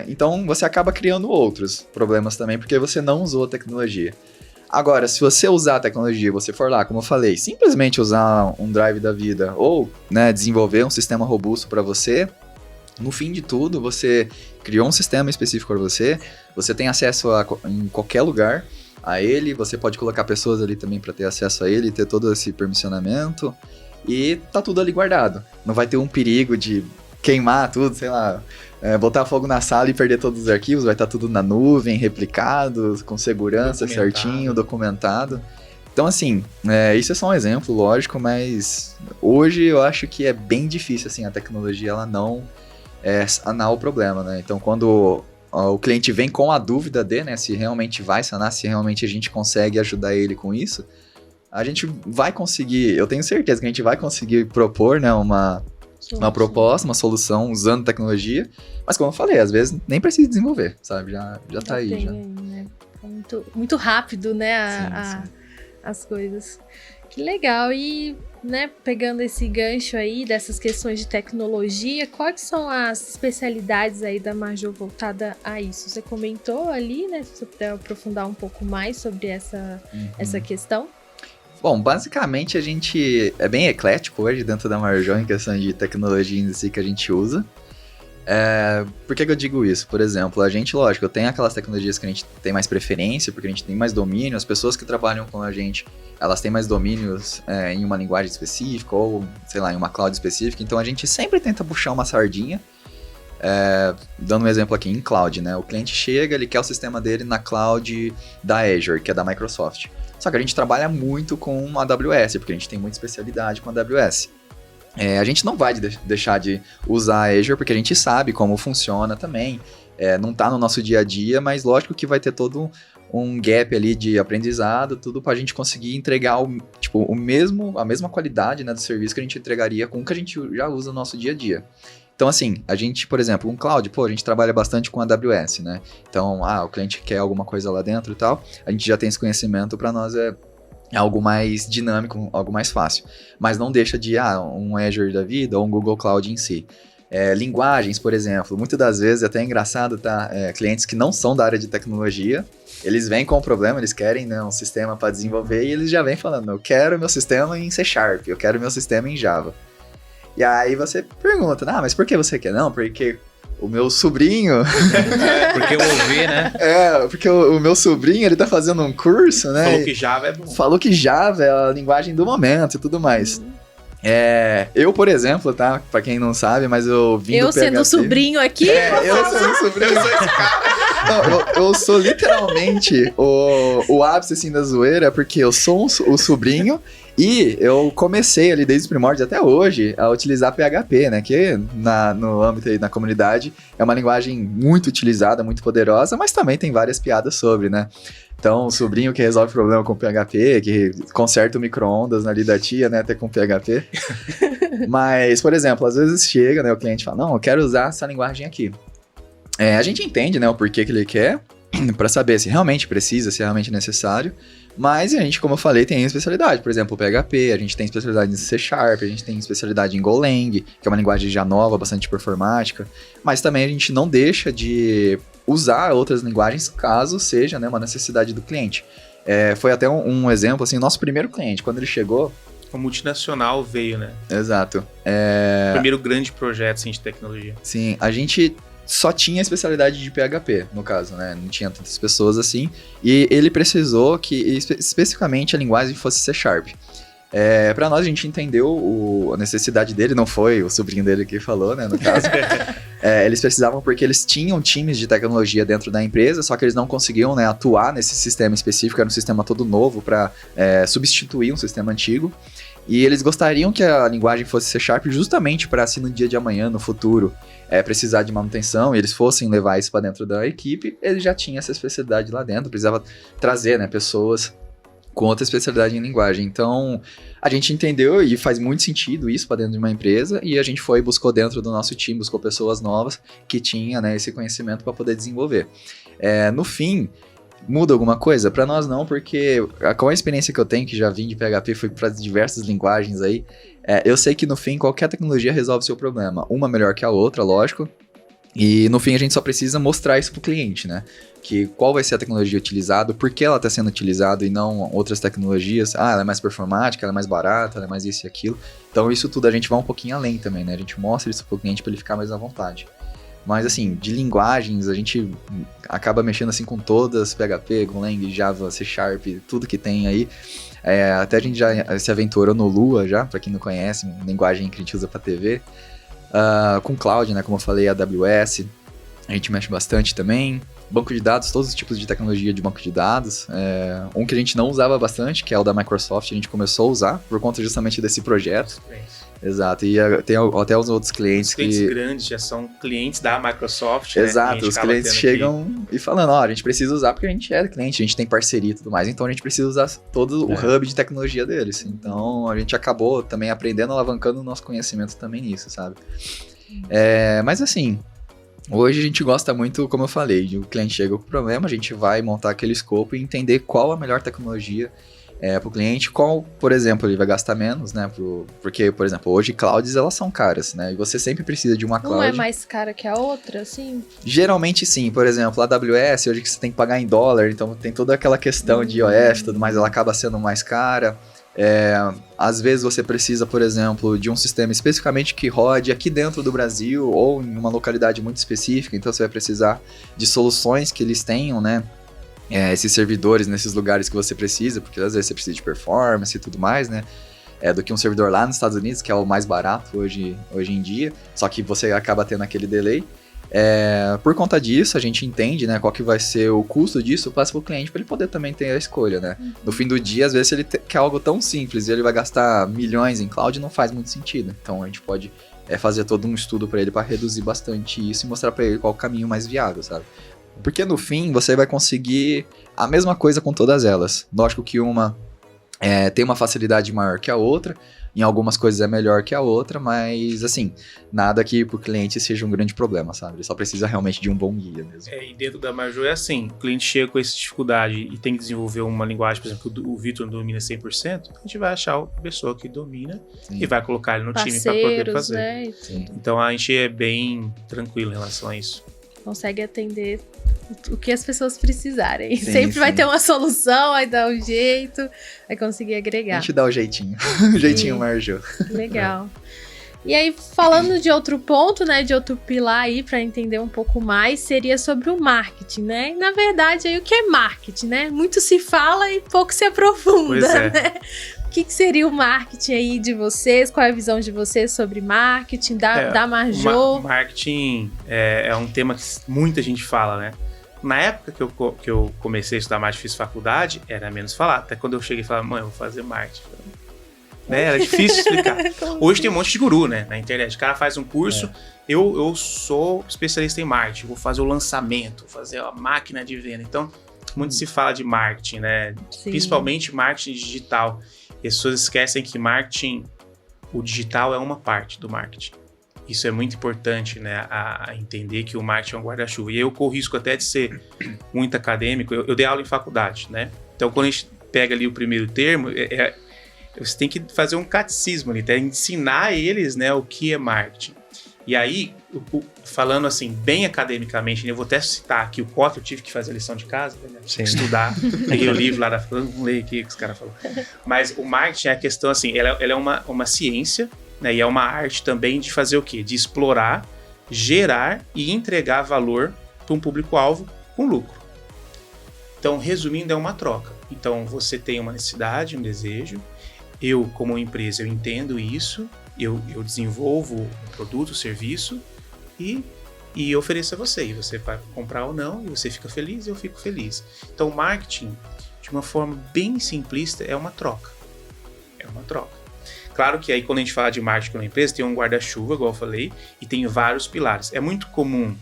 Então, você acaba criando outros problemas também, porque você não usou a tecnologia. Agora, se você usar a tecnologia, você for lá, como eu falei, simplesmente usar um drive da vida ou, né, desenvolver um sistema robusto para você, no fim de tudo, você criou um sistema específico para você, você tem acesso em qualquer lugar a ele, você pode colocar pessoas ali também para ter acesso a ele, ter todo esse permissionamento e tá tudo ali guardado. Não vai ter um perigo de queimar tudo, sei lá, botar fogo na sala e perder todos os arquivos, vai estar tudo na nuvem, replicado, com segurança certinho, documentado. Então, assim, isso é só um exemplo, lógico, mas hoje eu acho que é bem difícil, assim, a tecnologia, ela não sanar o problema, né? Então, quando o cliente vem com a dúvida de, se realmente vai sanar, se realmente a gente consegue ajudar ele com isso, a gente vai conseguir, eu tenho certeza que a gente vai conseguir propor, né, uma proposta, uma solução usando tecnologia, mas como eu falei, às vezes nem precisa desenvolver, sabe? Já tá aí. Já. Né? Muito rápido, né? Sim. As coisas. Que legal. E, né, pegando esse gancho aí dessas questões de tecnologia, quais são as especialidades aí da Marjô voltada a isso? Você comentou ali, né? Se você puder aprofundar um pouco mais sobre essa questão. Bom, basicamente a gente é bem eclético hoje dentro da Marjô em questão de tecnologia em si que a gente usa. Por que eu digo isso? Por exemplo, a gente, lógico, tem aquelas tecnologias que a gente tem mais preferência, porque a gente tem mais domínio, as pessoas que trabalham com a gente, elas têm mais domínios em uma linguagem específica ou, sei lá, em uma cloud específica, então a gente sempre tenta puxar uma sardinha. Dando um exemplo aqui, em cloud, né? O cliente chega, ele quer o sistema dele na cloud da Azure, que é da Microsoft. Só que a gente trabalha muito com a AWS, porque a gente tem muita especialidade com a AWS. A gente não vai deixar de usar a Azure, porque a gente sabe como funciona também. Não está no nosso dia a dia, mas lógico que vai ter todo um gap ali de aprendizado, tudo para a gente conseguir entregar a mesma qualidade, né, do serviço que a gente entregaria com o que a gente já usa no nosso dia a dia. Então, assim, a gente, por exemplo, um cloud, a gente trabalha bastante com a AWS, né? Então, o cliente quer alguma coisa lá dentro e tal, a gente já tem esse conhecimento, para nós é algo mais dinâmico, algo mais fácil. Mas não deixa de, um Azure da vida ou um Google Cloud em si. Linguagens, por exemplo, muitas das vezes é até engraçado, tá? Clientes que não são da área de tecnologia, eles vêm com um problema, eles querem, né, um sistema para desenvolver e eles já vêm falando, eu quero meu sistema em C#, eu quero meu sistema em Java. E aí você pergunta, mas por que você quer? Não, porque o meu sobrinho... porque eu ouvi, né? Porque o meu sobrinho, ele tá fazendo um curso, né? Falou que Java é bom. Falou que Java é a linguagem do momento e tudo mais. Eu, por exemplo, tá? Pra quem não sabe, mas eu vim do PHP. Eu sendo sobrinho aqui? Eu sendo sobrinho. Eu sou esse cara. Não, eu sou literalmente o ápice, assim, da zoeira, porque eu sou o sobrinho e eu comecei ali desde os primórdios até hoje a utilizar PHP, né? Que no âmbito aí da comunidade é uma linguagem muito utilizada, muito poderosa, mas também tem várias piadas sobre, né? Então, o sobrinho que resolve problema com PHP, que conserta o micro-ondas ali da tia, né, até com PHP. Mas, por exemplo, às vezes chega, né, o cliente fala, não, eu quero usar essa linguagem aqui. A gente entende, né, o porquê que ele quer, para saber se realmente precisa, se é realmente necessário. Mas a gente, como eu falei, tem especialidade. Por exemplo, o PHP, a gente tem especialidade em C#, a gente tem especialidade em Golang, que é uma linguagem já nova, bastante performática. Mas também a gente não deixa de usar outras linguagens caso seja, né, uma necessidade do cliente. Foi até um exemplo, assim, nosso primeiro cliente, quando ele chegou... Uma multinacional veio, né? Exato. Primeiro grande projeto, assim, de tecnologia. Sim, a gente só tinha especialidade de PHP, no caso, né? Não tinha tantas pessoas assim. E ele precisou que, especificamente, a linguagem fosse C#. Para nós, a gente entendeu a necessidade dele, não foi o sobrinho dele que falou, né, no caso. Eles precisavam porque eles tinham times de tecnologia dentro da empresa, só que eles não conseguiam, né, atuar nesse sistema específico, era um sistema todo novo para substituir um sistema antigo. E eles gostariam que a linguagem fosse C# justamente para, se no dia de amanhã, no futuro, precisar de manutenção e eles fossem levar isso para dentro da equipe, ele já tinha essa especialidade lá dentro, precisava trazer, né, pessoas com outra especialidade em linguagem. Então, a gente entendeu e faz muito sentido isso para dentro de uma empresa e a gente foi e buscou dentro do nosso time, buscou pessoas novas que tinham, né, esse conhecimento para poder desenvolver. No fim, muda alguma coisa? Para nós não, porque com a experiência que eu tenho, que já vim de PHP, fui para diversas linguagens aí, eu sei que no fim qualquer tecnologia resolve seu problema. Uma melhor que a outra, lógico. E no fim a gente só precisa mostrar isso pro cliente, né? Que qual vai ser a tecnologia utilizada, por que ela está sendo utilizada e não outras tecnologias. Ela é mais performática, ela é mais barata, ela é mais isso e aquilo. Então isso tudo a gente vai um pouquinho além também, né? A gente mostra isso pro cliente para ele ficar mais à vontade. Mas assim, de linguagens, a gente acaba mexendo assim com todas, PHP, Golang, Java, C#, tudo que tem aí. Até a gente já se aventurou no Lua já, para quem não conhece, uma linguagem que a gente usa para TV. Com cloud, né, como eu falei, AWS, a gente mexe bastante também. Banco de dados, todos os tipos de tecnologia de banco de dados. Um que a gente não usava bastante, que é o da Microsoft, a gente começou a usar por conta justamente desse projeto. Exato, e tem até os outros clientes os clientes grandes já são clientes da Microsoft. Exato, né? Os clientes chegam e falando, a gente precisa usar porque a gente é cliente, a gente tem parceria e tudo mais, então a gente precisa usar todo o hub de tecnologia deles. Então a gente acabou também aprendendo, alavancando o nosso conhecimento também nisso, sabe? Mas assim, hoje a gente gosta muito, como eu falei, o cliente chega com o problema, a gente vai montar aquele escopo e entender qual a melhor tecnologia para o cliente, qual, por exemplo, ele vai gastar menos, né? Porque, por exemplo, hoje clouds elas são caras, né? E você sempre precisa de uma cloud. Não é mais cara que a outra, assim? Geralmente sim, por exemplo, a AWS, hoje que você tem que pagar em dólar, então tem toda aquela questão de IOF e tudo mais, ela acaba sendo mais cara. Às vezes você precisa, por exemplo, de um sistema especificamente que rode aqui dentro do Brasil ou em uma localidade muito específica, então você vai precisar de soluções que eles tenham, né? Esses servidores nesses lugares que você precisa, porque às vezes você precisa de performance e tudo mais, né? Do que um servidor lá nos Estados Unidos, que é o mais barato hoje em dia, só que você acaba tendo aquele delay. Por conta disso, a gente entende, né, qual que vai ser o custo disso, passa para o cliente para ele poder também ter a escolha, né? No fim do dia, às vezes, se ele quer algo tão simples e ele vai gastar milhões em cloud, não faz muito sentido. Então, a gente pode fazer todo um estudo para ele para reduzir bastante isso e mostrar para ele qual o caminho mais viável, sabe? Porque no fim, você vai conseguir a mesma coisa com todas elas. Lógico que uma tem uma facilidade maior que a outra, em algumas coisas é melhor que a outra, mas assim, nada que pro cliente seja um grande problema, sabe? Ele só precisa realmente de um bom guia mesmo. E dentro da Marjo é assim, o cliente chega com essa dificuldade e tem que desenvolver uma linguagem, por exemplo, que o Vitor não domina 100%, a gente vai achar uma pessoa que domina e vai colocar ele no time para poder fazer. Né? Então a gente é bem tranquilo em relação a isso. Consegue atender o que as pessoas precisarem. Sempre vai ter uma solução, vai dar um jeito, vai conseguir agregar. A gente dá o jeitinho. O jeitinho Marjo. Legal. E aí, falando de outro ponto, né, de outro pilar aí, para entender um pouco mais, seria sobre o marketing, né? E, na verdade, aí o que é marketing, né? Muito se fala e pouco se aprofunda, né? O que seria o marketing aí de vocês? Qual é a visão de vocês sobre marketing, da Marjo? Marketing é um tema que muita gente fala, né? Na época que eu comecei a estudar marketing, fiz faculdade, era menos falar. Até quando eu cheguei e falei, mãe, eu vou fazer marketing. Era difícil explicar. Hoje tem um monte de guru, né, na internet. O cara faz um curso, eu sou especialista em marketing, vou fazer o lançamento, vou fazer a máquina de venda. Então, muito se fala de marketing, né? Sim. Principalmente marketing digital. E as pessoas esquecem que marketing, o digital é uma parte do marketing. Isso é muito importante, né, a entender que o marketing é um guarda-chuva. E eu corro risco até de ser muito acadêmico. Eu dei aula em faculdade, né? Então, quando a gente pega ali o primeiro termo, você tem que fazer um catecismo ali, ensinar eles, né, o que é marketing. E aí, falando assim, bem academicamente, eu vou até citar aqui o Kotler, eu tive que fazer a lição de casa, né, estudar, peguei o livro lá da França, vamos ler aqui o que os caras falaram. Mas o marketing é a questão assim, ela é uma ciência, né, e é uma arte também de fazer o quê? De explorar, gerar e entregar valor para um público-alvo com lucro. Então, resumindo, é uma troca. Então, você tem uma necessidade, um desejo, eu, como empresa, eu entendo isso, eu desenvolvo um produto, um serviço e ofereço a você. E você vai comprar ou não, e você fica feliz e eu fico feliz. Então, o marketing, de uma forma bem simplista, é uma troca. É uma troca. Claro que aí quando a gente fala de marketing na empresa, tem um guarda-chuva, igual eu falei, e tem vários pilares. É muito comum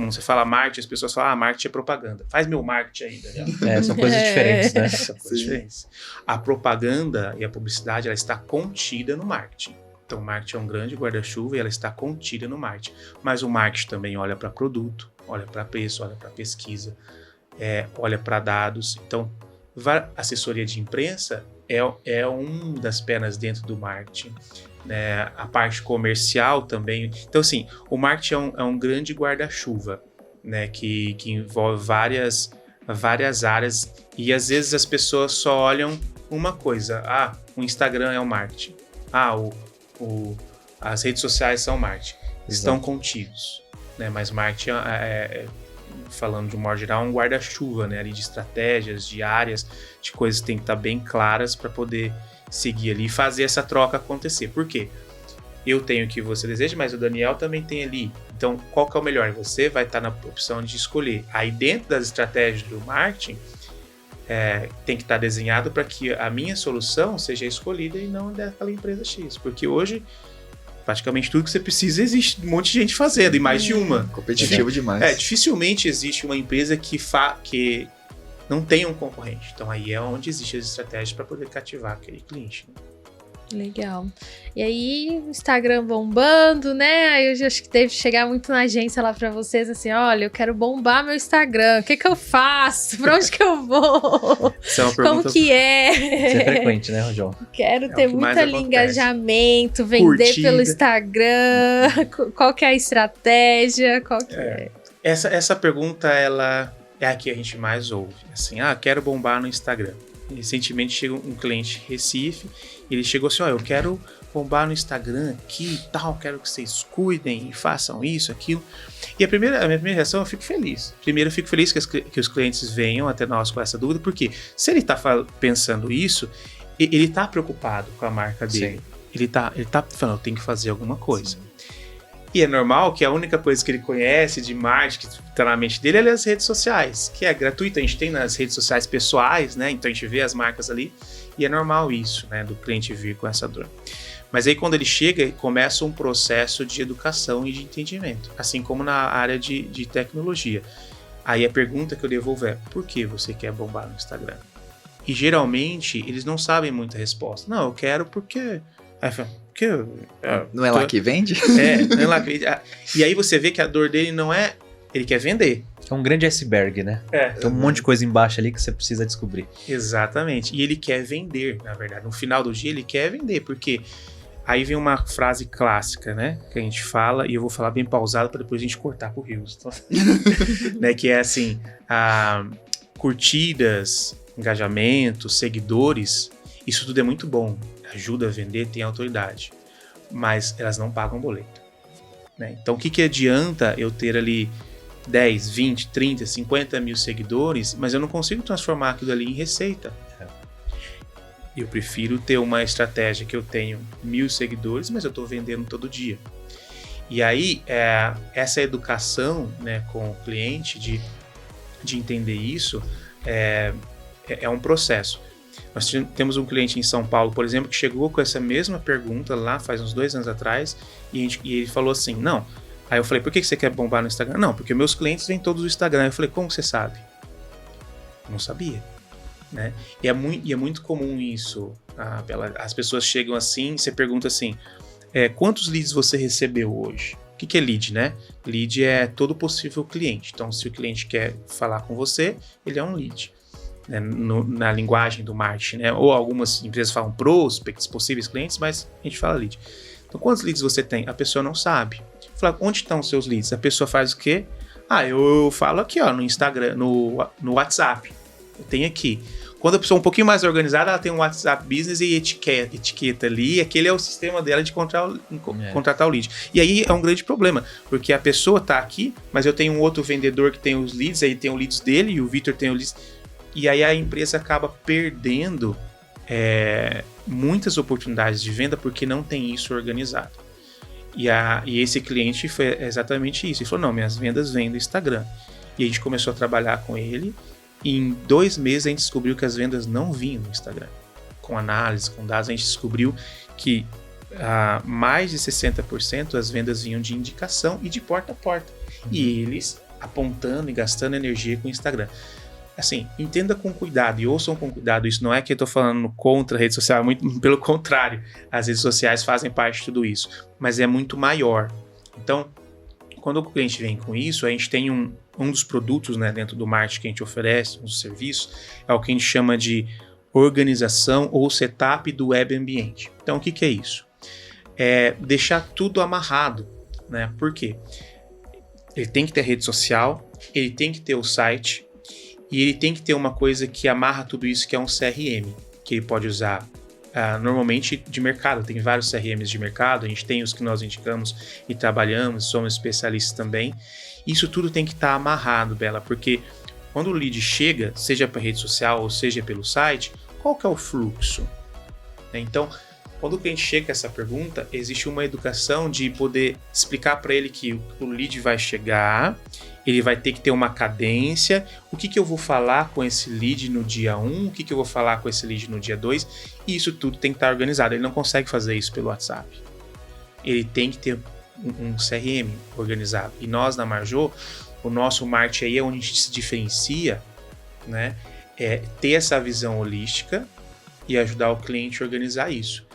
você fala marketing, as pessoas falam, marketing é propaganda. Faz meu marketing aí, Daniel. São coisas diferentes, né? São coisas diferentes. A propaganda e a publicidade, ela está contida no marketing. Então, o marketing é um grande guarda-chuva e ela está contida no marketing. Mas o marketing também olha para produto, olha para preço, olha para pesquisa, olha para dados. Então, assessoria de imprensa é uma das pernas dentro do marketing, né? A parte comercial também. Então, assim, o marketing é um grande guarda-chuva, né? Que envolve várias áreas e às vezes as pessoas só olham uma coisa. O Instagram é o marketing. As redes sociais são marketing. Estão contidos, né? Mas marketing falando de um modo geral, um guarda-chuva, né, ali de estratégias, de áreas, de coisas que tem que estar bem claras para poder seguir ali e fazer essa troca acontecer. Por quê? Eu tenho o que você deseja, mas o Daniel também tem ali. Então, qual que é o melhor? Você vai estar na opção de escolher. Aí, dentro das estratégias do marketing, tem que estar desenhado para que a minha solução seja escolhida e não daquela empresa X. Porque hoje, praticamente tudo que você precisa, existe um monte de gente fazendo, e mais de uma. Competitivo demais. Dificilmente existe uma empresa que não tenha um concorrente. Então aí é onde existem as estratégias para poder cativar aquele cliente, né? Legal. E aí, o Instagram bombando, né? Aí eu acho que teve que chegar muito na agência lá pra vocês, assim, olha, eu quero bombar meu Instagram, o que eu faço? Pra onde que eu vou? Isso é uma pergunta... Como que é? Isso é frequente, né, João? Quero ter muito engajamento, vender curtida pelo Instagram, qual que é a estratégia, qual que é? Essa pergunta, ela é a que a gente mais ouve, assim, quero bombar no Instagram. Recentemente chegou um cliente de Recife, ele chegou assim, eu quero bombar no Instagram aqui e tal, quero que vocês cuidem e façam isso, aquilo. E a minha primeira reação, eu fico feliz. Primeiro, eu fico feliz que os clientes venham até nós com essa dúvida, porque se ele está pensando isso, ele está preocupado com a marca dele. Ele tá falando, eu tenho que fazer alguma coisa. Sim. E é normal que a única coisa que ele conhece de marketing que está na mente dele é as redes sociais, que é gratuito, a gente tem nas redes sociais pessoais, né? Então a gente vê as marcas ali e é normal isso, né? Do cliente vir com essa dor. Mas aí quando ele chega, começa um processo de educação e de entendimento, assim como na área de tecnologia. Aí a pergunta que eu devolvo é, por que você quer bombar no Instagram? E geralmente eles não sabem muita resposta. Não, eu quero porque... não é lá que vende? Não é lá que vende. E aí você vê que a dor dele não é... Ele quer vender. É um grande iceberg, né? Tem um monte de coisa embaixo ali que você precisa descobrir. Exatamente. E ele quer vender, na verdade. No final do dia, ele quer vender, porque... Aí vem uma frase clássica, né? Que a gente fala, e eu vou falar bem pausado para depois a gente cortar pro Rios. Então, né, que é assim, curtidas, engajamento, seguidores, isso tudo é muito bom. Ajuda a vender, tem autoridade. Mas elas não pagam boleto, né? Então, o que adianta eu ter ali 10, 20, 30, 50 mil seguidores, mas eu não consigo transformar aquilo ali em receita? Eu prefiro ter uma estratégia que eu tenho 1000 seguidores, mas eu estou vendendo todo dia. E aí, essa educação, né, com o cliente de entender isso é um processo. Nós temos um cliente em São Paulo, por exemplo, que chegou com essa mesma pergunta lá faz uns 2 anos atrás e ele falou assim, não. Aí eu falei, por que você quer bombar no Instagram? Não, porque meus clientes vêm todos do Instagram. Eu falei, como você sabe? Eu não sabia. Né? E é muito comum isso. As pessoas chegam assim, você pergunta assim, quantos leads você recebeu hoje? O que é lead, né? Lead é todo possível cliente. Então, se o cliente quer falar com você, ele é um lead, né? Na linguagem do marketing, né? Ou algumas empresas falam prospects, possíveis clientes, mas a gente fala lead. Então, quantos leads você tem? A pessoa não sabe. Fala, onde estão os seus leads? A pessoa faz o quê? Eu falo aqui, no Instagram, no WhatsApp. Eu tenho aqui. Quando a pessoa é um pouquinho mais organizada, ela tem um WhatsApp Business e etiqueta ali, e aquele é o sistema dela de contratar o lead. E aí é um grande problema, porque a pessoa está aqui, mas eu tenho um outro vendedor que tem os leads, aí tem os leads dele, e o Victor tem os leads, e aí a empresa acaba perdendo muitas oportunidades de venda porque não tem isso organizado. E esse cliente foi exatamente isso. Ele falou, não, minhas vendas vêm do Instagram. E a gente começou a trabalhar com ele. E em 2 meses a gente descobriu que as vendas não vinham no Instagram. com análise, com dados, a gente descobriu que mais de 60% das vendas vinham de indicação e de porta a porta. E eles apontando e gastando energia com o Instagram. Assim, entenda com cuidado e ouçam com cuidado. Isso não é que eu estou falando contra a rede social, muito pelo contrário. As redes sociais fazem parte de tudo isso, mas é muito maior. Então, quando o cliente vem com isso, a gente tem um dos produtos, né, dentro do marketing que a gente oferece, um dos serviços, é o que a gente chama de organização ou setup do web ambiente. Então, o que é isso? É deixar tudo amarrado, né? Por quê? Ele tem que ter rede social, ele tem que ter o site e ele tem que ter uma coisa que amarra tudo isso, que é um CRM, que ele pode usar normalmente de mercado. Tem vários CRMs de mercado, a gente tem os que nós indicamos e trabalhamos, somos especialistas também. Isso tudo tem que estar amarrado, Bela, porque quando o lead chega, seja para rede social ou seja pelo site, qual que é o fluxo? Então, quando o cliente chega com essa pergunta, existe uma educação de poder explicar para ele que o lead vai chegar, ele vai ter que ter uma cadência, o que eu vou falar com esse lead no dia 1, o que eu vou falar com esse lead no dia 2, e isso tudo tem que estar organizado. Ele não consegue fazer isso pelo WhatsApp. Ele tem que ter um CRM organizado. E nós, na Marjô, o nosso marketing aí é onde a gente se diferencia, né? É ter essa visão holística e ajudar o cliente a organizar isso.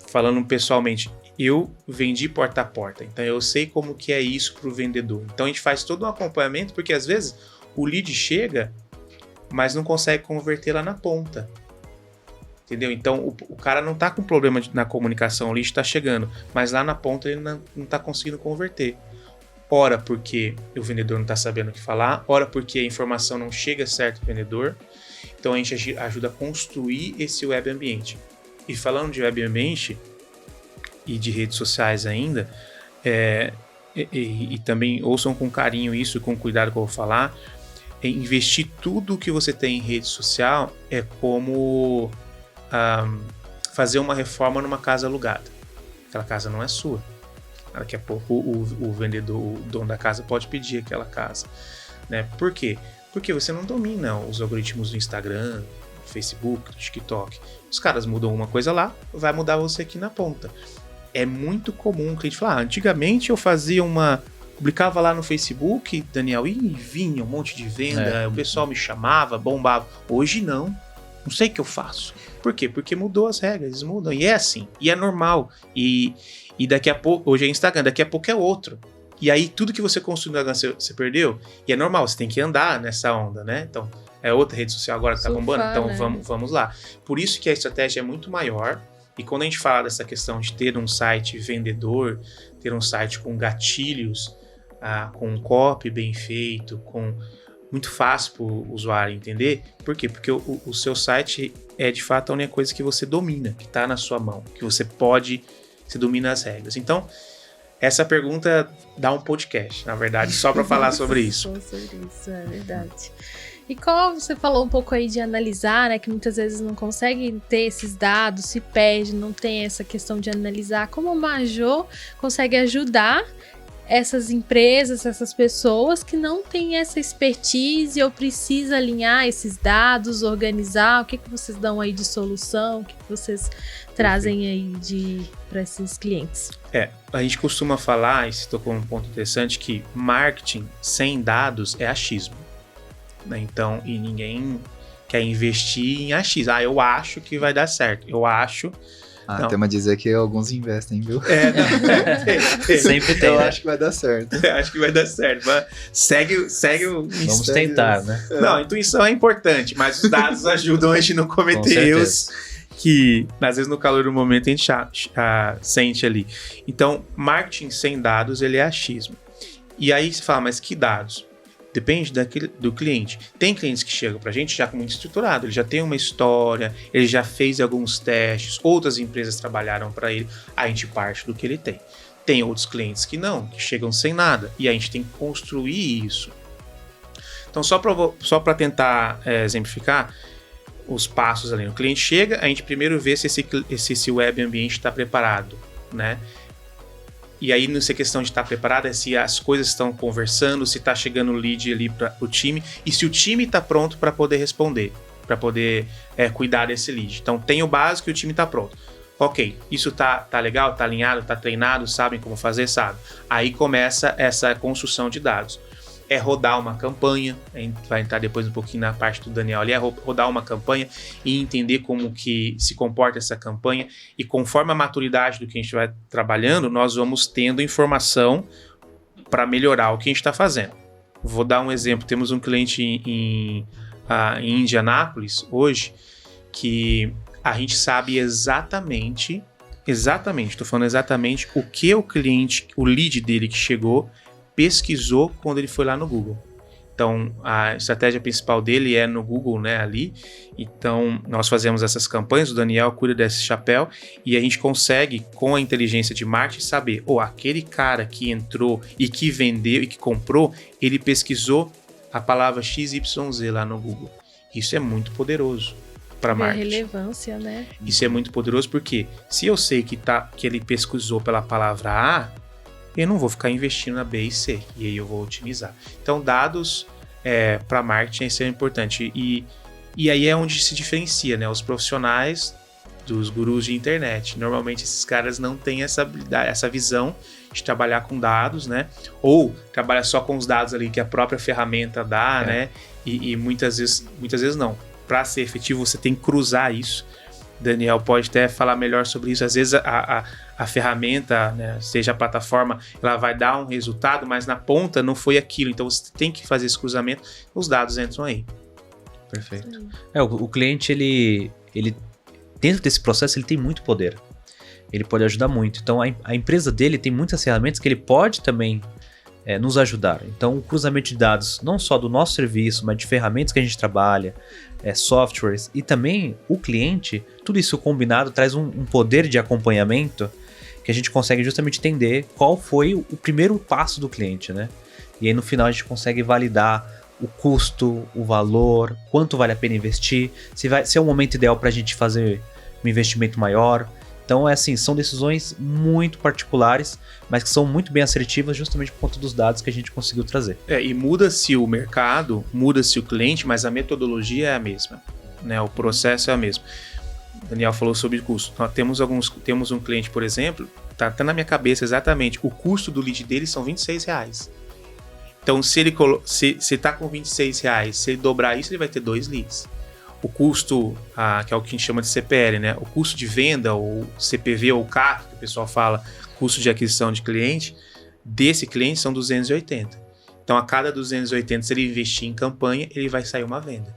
Falando pessoalmente, eu vendi porta a porta, então eu sei como que é isso para o vendedor. Então a gente faz todo um acompanhamento, porque às vezes o lead chega, mas não consegue converter lá na ponta. Entendeu? Então o cara não está com problema na comunicação, o lead está chegando, mas lá na ponta ele não está conseguindo converter. Ora porque o vendedor não está sabendo o que falar, ora porque a informação não chega certo ao vendedor. Então a gente ajuda a construir esse web ambiente. E falando de web ambiente e de redes sociais ainda, e também ouçam com carinho isso, com cuidado que eu vou falar, investir tudo que você tem em rede social é como fazer uma reforma numa casa alugada. Aquela casa não é sua. Daqui a pouco o vendedor, o dono da casa pode pedir aquela casa, né? Por quê? Porque você não domina os algoritmos do Instagram, do Facebook, do TikTok. Os caras mudam uma coisa lá, vai mudar você aqui na ponta. É muito comum o cliente falar, antigamente eu fazia publicava lá no Facebook, Daniel, e vinha um monte de venda, o pessoal me chamava, bombava. Hoje não sei o que eu faço. Por quê? Porque mudou as regras, eles mudam, e é assim, e é normal, e daqui a pouco, hoje é Instagram, daqui a pouco é outro. E aí tudo que você construiu você perdeu, e é normal, você tem que andar nessa onda, né? Então, é outra rede social agora que tá bombando, então né? vamos lá. Por isso que a estratégia é muito maior, e quando a gente fala dessa questão de ter um site vendedor, ter um site com gatilhos, com um copy bem feito, muito fácil para o usuário entender. Por quê? Porque o seu site é de fato a única coisa que você domina, que está na sua mão, que você domina as regras. Então, essa pergunta dá um podcast, na verdade, só para falar sobre isso. Sobre isso, é verdade. E como você falou um pouco aí de analisar, né, que muitas vezes não consegue ter esses dados, se perde, não tem essa questão de analisar, como o Marjô consegue ajudar essas empresas, essas pessoas que não têm essa expertise ou precisa alinhar esses dados, organizar, o que vocês dão aí de solução, o que vocês trazem aí para esses clientes? A gente costuma falar, e você tocou um ponto interessante, que marketing sem dados é achismo. Né? Então, e ninguém quer investir em achismo. Eu acho que vai dar certo, eu acho... Tem a dizer que alguns investem, viu? Sempre tem. Eu acho que vai dar certo. Acho que vai dar certo. Mas segue o... Vamos tentar, né? Não, a intuição é importante, mas os dados ajudam a gente não cometer erros que, às vezes, no calor do momento, a gente sente ali. Então, marketing sem dados, ele é achismo. E aí você fala, mas que dados? Depende do cliente. Tem clientes que chegam pra gente já muito estruturado, ele já tem uma história, ele já fez alguns testes, outras empresas trabalharam para ele, a gente parte do que ele tem. Tem outros clientes que não, que chegam sem nada, e a gente tem que construir isso. Então, só para tentar exemplificar os passos ali. O cliente chega, a gente primeiro vê se esse web ambiente está preparado, né? E aí, nessa questão de estar preparado, é se as coisas estão conversando, se está chegando o lead ali para o time, e se o time está pronto para poder responder. para poder cuidar desse lead. Então tem o básico e o time está pronto. Ok, isso tá legal, tá alinhado, tá treinado, sabem como fazer, sabe? Aí começa essa construção de dados. É rodar uma campanha, a gente vai entrar depois um pouquinho na parte do Daniel ali, é rodar uma campanha e entender como que se comporta essa campanha, e conforme a maturidade do que a gente vai trabalhando, nós vamos tendo informação para melhorar o que a gente está fazendo. Vou dar um exemplo, temos um cliente em Indianápolis hoje, que a gente sabe exatamente, estou falando exatamente o que o cliente, o lead dele que chegou, pesquisou quando ele foi lá no Google. Então, a estratégia principal dele é no Google, né, ali. Então, nós fazemos essas campanhas, o Daniel cuida desse chapéu, e a gente consegue, com a inteligência de marketing, saber, aquele cara que entrou e que vendeu e que comprou, ele pesquisou a palavra XYZ lá no Google. Isso é muito poderoso para marketing. A relevância, né? Isso é muito poderoso porque se eu sei que ele pesquisou pela palavra A, eu não vou ficar investindo na B e C, e aí eu vou otimizar. Então, dados para marketing é importante. E aí é onde se diferencia, né? Os profissionais dos gurus de internet. Normalmente esses caras não têm essa habilidade, essa visão de trabalhar com dados, né? Ou trabalha só com os dados ali que a própria ferramenta dá, né? E muitas vezes não. Para ser efetivo, você tem que cruzar isso. Daniel pode até falar melhor sobre isso. Às vezes a ferramenta, né, seja a plataforma, ela vai dar um resultado, mas na ponta não foi aquilo. Então você tem que fazer esse cruzamento, os dados entram aí. Perfeito. O cliente, ele dentro desse processo, ele tem muito poder. Ele pode ajudar muito. Então a empresa dele tem muitas ferramentas que ele pode também nos ajudar. Então o cruzamento de dados, não só do nosso serviço, mas de ferramentas que a gente trabalha, softwares, e também o cliente, tudo isso combinado traz um poder de acompanhamento que a gente consegue justamente entender qual foi o primeiro passo do cliente, né? E aí no final a gente consegue validar o custo, o valor, quanto vale a pena investir, se é o momento ideal para a gente fazer um investimento maior. Então, são decisões muito particulares, mas que são muito bem assertivas justamente por conta dos dados que a gente conseguiu trazer. E muda-se o mercado, muda-se o cliente, mas a metodologia é a mesma, né? O processo é o mesmo. O Daniel falou sobre custo. Nós temos um cliente, por exemplo, tá até na minha cabeça exatamente, o custo do lead dele são R$26. Então, se está com R$26, se ele dobrar isso, ele vai ter 2 leads. O custo, que é o que a gente chama de CPL, né? O custo de venda, ou CPV, ou CAC, que o pessoal fala, custo de aquisição de cliente, desse cliente são 280. Então, a cada 280, se ele investir em campanha, ele vai sair uma venda.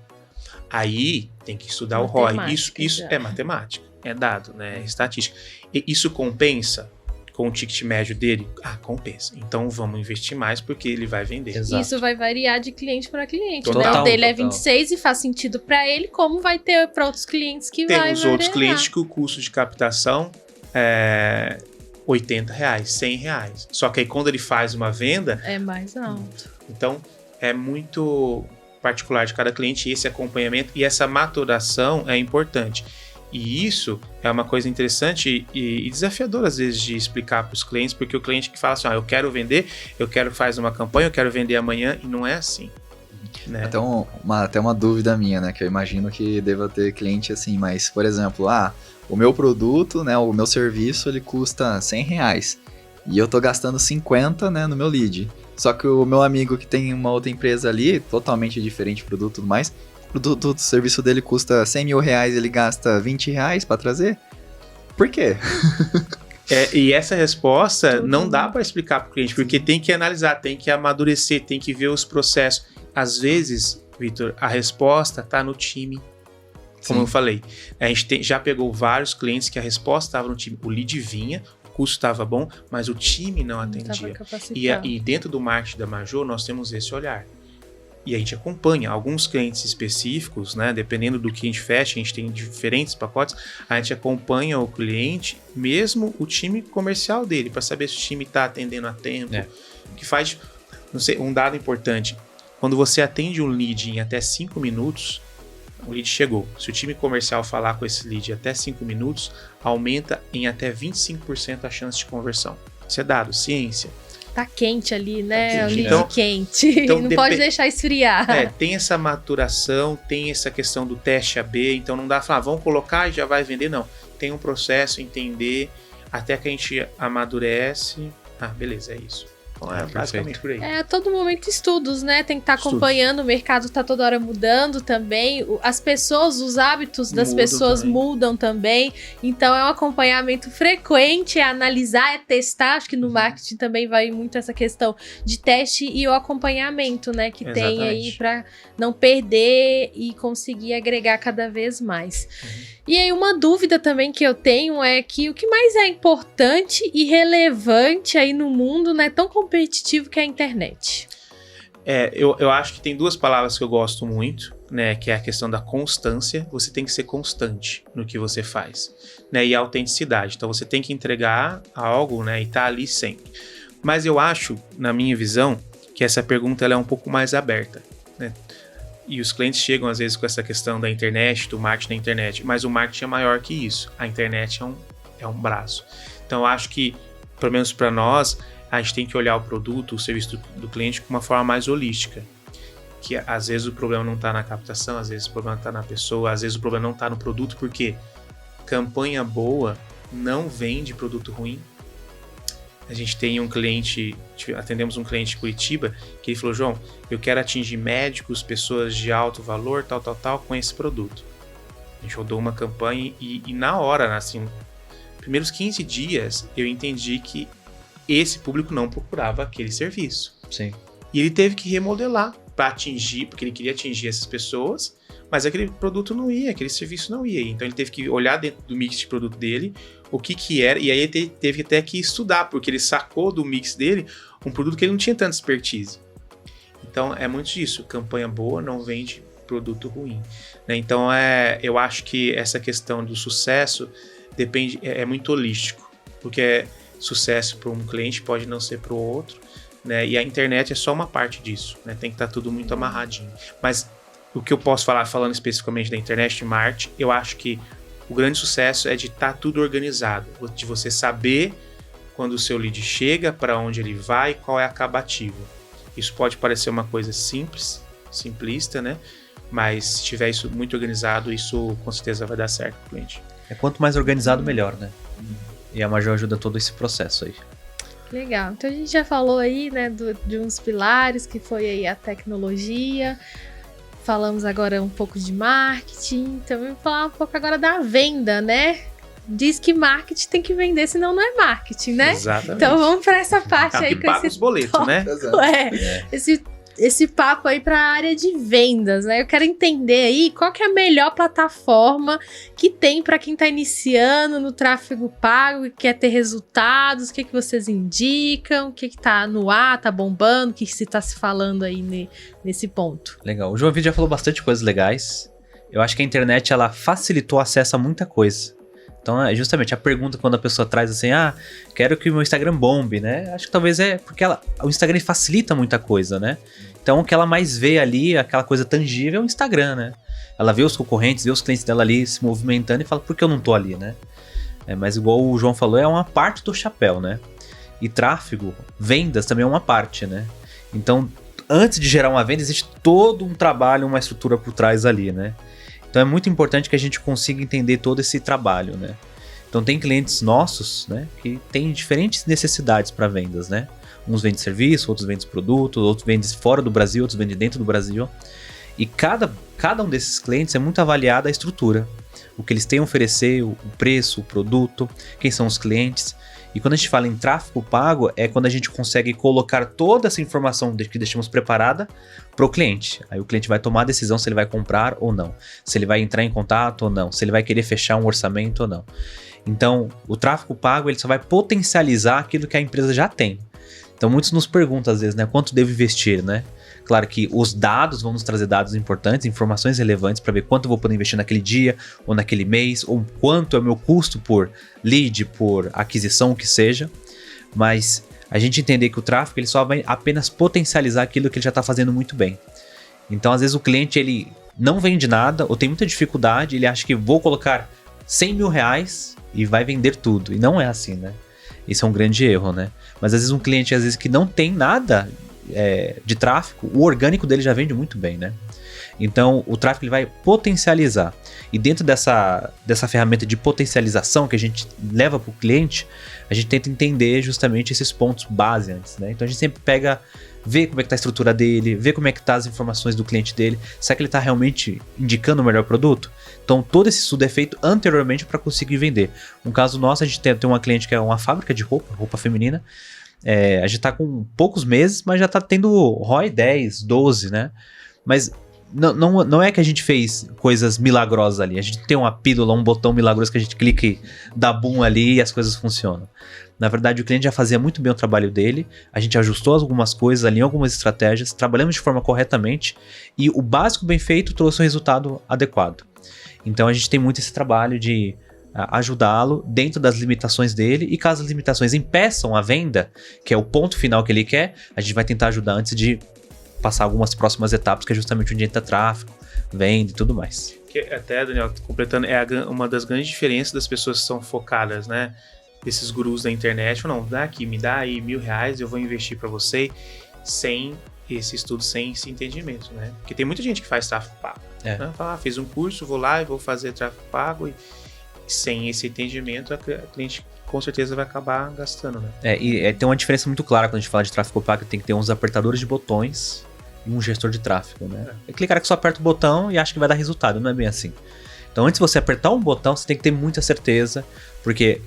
Aí, tem que estudar o ROI. Isso é matemática, é dado, né? É estatística. E isso compensa com o ticket médio dele? Compensa. Então vamos investir mais porque ele vai vender. Exato. Isso vai variar de cliente para cliente. Total, o dele é 26 e faz sentido para ele, como vai ter para outros clientes que vai variar. Temos outros clientes que o custo de captação é R$80, R$100. Só que aí quando ele faz uma venda... é mais alto. Então é muito particular de cada cliente, esse acompanhamento e essa maturação é importante. E isso é uma coisa interessante e desafiadora às vezes de explicar para os clientes, porque o cliente que fala assim, eu quero vender, eu quero fazer uma campanha, eu quero vender amanhã, e não é assim. Né? Até uma dúvida minha, né, que eu imagino que deva ter cliente assim, mas, por exemplo, o meu produto, né, o meu serviço, ele custa R$100 e eu tô gastando 50, né, no meu lead. Só que o meu amigo que tem uma outra empresa ali, totalmente diferente do produto e tudo mais, o serviço dele custa R$100 mil, ele gasta R$20 para trazer? Por quê? E essa resposta não dá para explicar para o cliente, porque tem que analisar, tem que amadurecer, tem que ver os processos. Às vezes, Vitor, a resposta está no time. Como eu falei, a gente já pegou vários clientes que a resposta estava no time. O lead vinha, o custo estava bom, mas o time não atendia. E dentro do marketing da Major, nós temos esse olhar. E a gente acompanha alguns clientes específicos, né? Dependendo do que a gente fecha, a gente tem diferentes pacotes, a gente acompanha o cliente, mesmo o time comercial dele, para saber se o time está atendendo a tempo. Que faz, não sei, um dado importante, quando você atende um lead em até 5 minutos, o lead chegou. Se o time comercial falar com esse lead até 5 minutos, aumenta em até 25% a chance de conversão. Isso é dado, ciência. tá quente ali, né? Tá o quente. lead Então, quente. Não pode deixar esfriar. Tem essa maturação, tem essa questão do teste AB, então não dá pra falar, vamos colocar e já vai vender, não. Tem um processo, entender, até que a gente amadurece. Beleza, é isso. Então basicamente por aí. A todo momento estudos, né? Tem que estar acompanhando, o mercado tá toda hora mudando também, as pessoas, os hábitos das pessoas mudam também, então é um acompanhamento frequente, é analisar, é testar, acho que no marketing também vai muito essa questão de teste e o acompanhamento, né? Que tem aí para não perder e conseguir agregar cada vez mais. E aí uma dúvida também que eu tenho é que o que mais é importante e relevante aí no mundo, né, tão competitivo que é a internet? Eu acho que tem duas palavras que eu gosto muito, né, que é a questão da constância. Você tem que ser constante no que você faz, né, e a autenticidade. Então você tem que entregar algo, né, e tá ali sempre. Mas eu acho, na minha visão, que essa pergunta ela é um pouco mais aberta, né? E os clientes chegam às vezes com essa questão da internet, do marketing da internet, mas o marketing é maior que isso. A internet é um braço. Então eu acho que, pelo menos para nós, a gente tem que olhar o produto, o serviço do cliente com uma forma mais holística. Que às vezes o problema não está na captação, às vezes o problema está na pessoa, às vezes o problema não está no produto, porque campanha boa não vende produto ruim. A gente tem atendemos um cliente de Curitiba, que ele falou, João, eu quero atingir médicos, pessoas de alto valor, tal, com esse produto. A gente rodou uma campanha e na hora, assim, primeiros 15 dias, eu entendi que esse público não procurava aquele serviço. Sim. E ele teve que remodelar para atingir, porque ele queria atingir essas pessoas, mas aquele produto não ia, aquele serviço não ia. Então ele teve que olhar dentro do mix de produto dele, o que era, e aí ele teve até que estudar, porque ele sacou do mix dele um produto que ele não tinha tanta expertise. Então é muito disso, campanha boa não vende produto ruim, né? Então eu acho que essa questão do sucesso depende, é muito holístico, porque sucesso para um cliente pode não ser para o outro, né? E a internet é só uma parte disso, né? Tem que estar tudo muito amarradinho. Mas o que eu posso falar, falando especificamente da internet de marketing, eu acho que o grande sucesso é de estar tudo organizado, de você saber quando o seu lead chega, para onde ele vai, qual é a acabativa. Isso pode parecer uma coisa simplista, né? Mas se tiver isso muito organizado, isso com certeza vai dar certo pro cliente. Quanto mais organizado, melhor, né? E a Major ajuda todo esse processo aí. Legal. Então a gente já falou aí, né, de uns pilares, que foi aí a tecnologia. Falamos agora um pouco de marketing, então vamos falar um pouco agora da venda, né? Diz que marketing tem que vender, senão não é marketing, né? Exatamente. Então vamos para essa parte aí. Que paga os boletos, né? Esse papo aí para a área de vendas, né? Eu quero entender aí qual que é a melhor plataforma que tem para quem está iniciando no tráfego pago e quer ter resultados. O que vocês indicam? O que está no ar, tá bombando? O que se está se falando aí nesse ponto? Legal. O João Vitor já falou bastante coisas legais. Eu acho que a internet ela facilitou o acesso a muita coisa. Então, é justamente a pergunta quando a pessoa traz assim, quero que o meu Instagram bombe, né? Acho que talvez é porque o Instagram facilita muita coisa, né? Então, o que ela mais vê ali, aquela coisa tangível, é o Instagram, né? Ela vê os concorrentes, vê os clientes dela ali se movimentando e fala, por que eu não tô ali, né? Mas igual o João falou, é uma parte do chapéu, né? E tráfego, vendas também é uma parte, né? Então, antes de gerar uma venda, existe todo um trabalho, uma estrutura por trás ali, né? Então é muito importante que a gente consiga entender todo esse trabalho, né? Então tem clientes nossos, né, que têm diferentes necessidades para vendas, né? Uns vendem serviço, outros vendem produto, outros vendem fora do Brasil, outros vendem dentro do Brasil. E cada um desses clientes é muito avaliada a estrutura. O que eles têm a oferecer, o preço, o produto, quem são os clientes. E quando a gente fala em tráfego pago, é quando a gente consegue colocar toda essa informação que deixamos preparada para o cliente. Aí o cliente vai tomar a decisão se ele vai comprar ou não, se ele vai entrar em contato ou não, se ele vai querer fechar um orçamento ou não. Então, o tráfego pago ele só vai potencializar aquilo que a empresa já tem. Então, muitos nos perguntam às vezes, né, quanto devo investir, né? Claro que os dados vão nos trazer dados importantes, informações relevantes para ver quanto eu vou poder investir naquele dia, ou naquele mês, ou quanto é o meu custo por lead, por aquisição, o que seja. Mas a gente entender que o tráfego ele só vai apenas potencializar aquilo que ele já está fazendo muito bem. Então, às vezes o cliente ele não vende nada, ou tem muita dificuldade, ele acha que vou colocar 100 mil reais e vai vender tudo. E não é assim, né? Esse é um grande erro, né? Mas às vezes um cliente que não tem nada de tráfego, o orgânico dele já vende muito bem, né? Então o tráfego ele vai potencializar. E dentro dessa ferramenta de potencialização que a gente leva para o cliente, a gente tenta entender justamente esses pontos base antes, né? Então a gente sempre vê como é que tá a estrutura dele, vê como é que tá as informações do cliente dele, será que ele tá realmente indicando o melhor produto? Então todo esse estudo é feito anteriormente para conseguir vender. No caso nosso, a gente tem uma cliente que é uma fábrica de roupa feminina, a gente tá com poucos meses, mas já tá tendo ROI 10, 12, né? Mas não é que a gente fez coisas milagrosas ali, a gente tem uma pílula, um botão milagroso que a gente clica e dá boom ali e as coisas funcionam. Na verdade, o cliente já fazia muito bem o trabalho dele, a gente ajustou algumas coisas, alinhou algumas estratégias, trabalhamos de forma corretamente e o básico bem feito trouxe um resultado adequado. Então a gente tem muito esse trabalho de ajudá-lo dentro das limitações dele e caso as limitações impeçam a venda, que é o ponto final que ele quer, a gente vai tentar ajudar antes de passar algumas próximas etapas, que é justamente onde entra tráfego, venda e tudo mais. Que até, Daniel, completando, uma das grandes diferenças das pessoas que são focadas, né? Desses gurus da internet, não, me dá aí R$1.000, eu vou investir para você, sem esse estudo, sem esse entendimento, né? Porque tem muita gente que faz tráfego pago, né? Fala, fiz um curso, vou lá e vou fazer tráfego pago, e sem esse entendimento, a cliente com certeza vai acabar gastando, né? Tem uma diferença muito clara quando a gente fala de tráfego pago, tem que ter uns apertadores de botões e um gestor de tráfego, né? É aquele cara que só aperta o botão e acha que vai dar resultado, não é bem assim. Então, antes de você apertar um botão, você tem que ter muita certeza, porque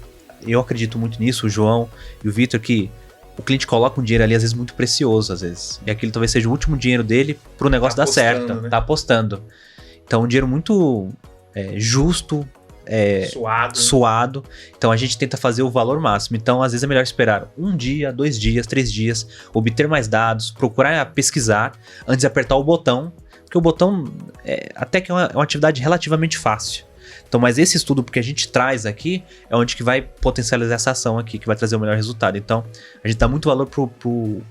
eu acredito muito nisso, o João e o Vitor, que o cliente coloca um dinheiro ali, às vezes, muito precioso, às vezes. E aquilo talvez seja o último dinheiro dele pro negócio dar certo. Né? Tá apostando. Então, um dinheiro muito justo, suado. Então, a gente tenta fazer o valor máximo. Então, às vezes, é melhor esperar 1 dia, 2 dias, 3 dias, obter mais dados, procurar pesquisar antes de apertar o botão, porque o botão até que é uma atividade relativamente fácil. Então, mas esse estudo que a gente traz aqui é onde que vai potencializar essa ação aqui, que vai trazer o melhor resultado. Então, a gente dá muito valor pro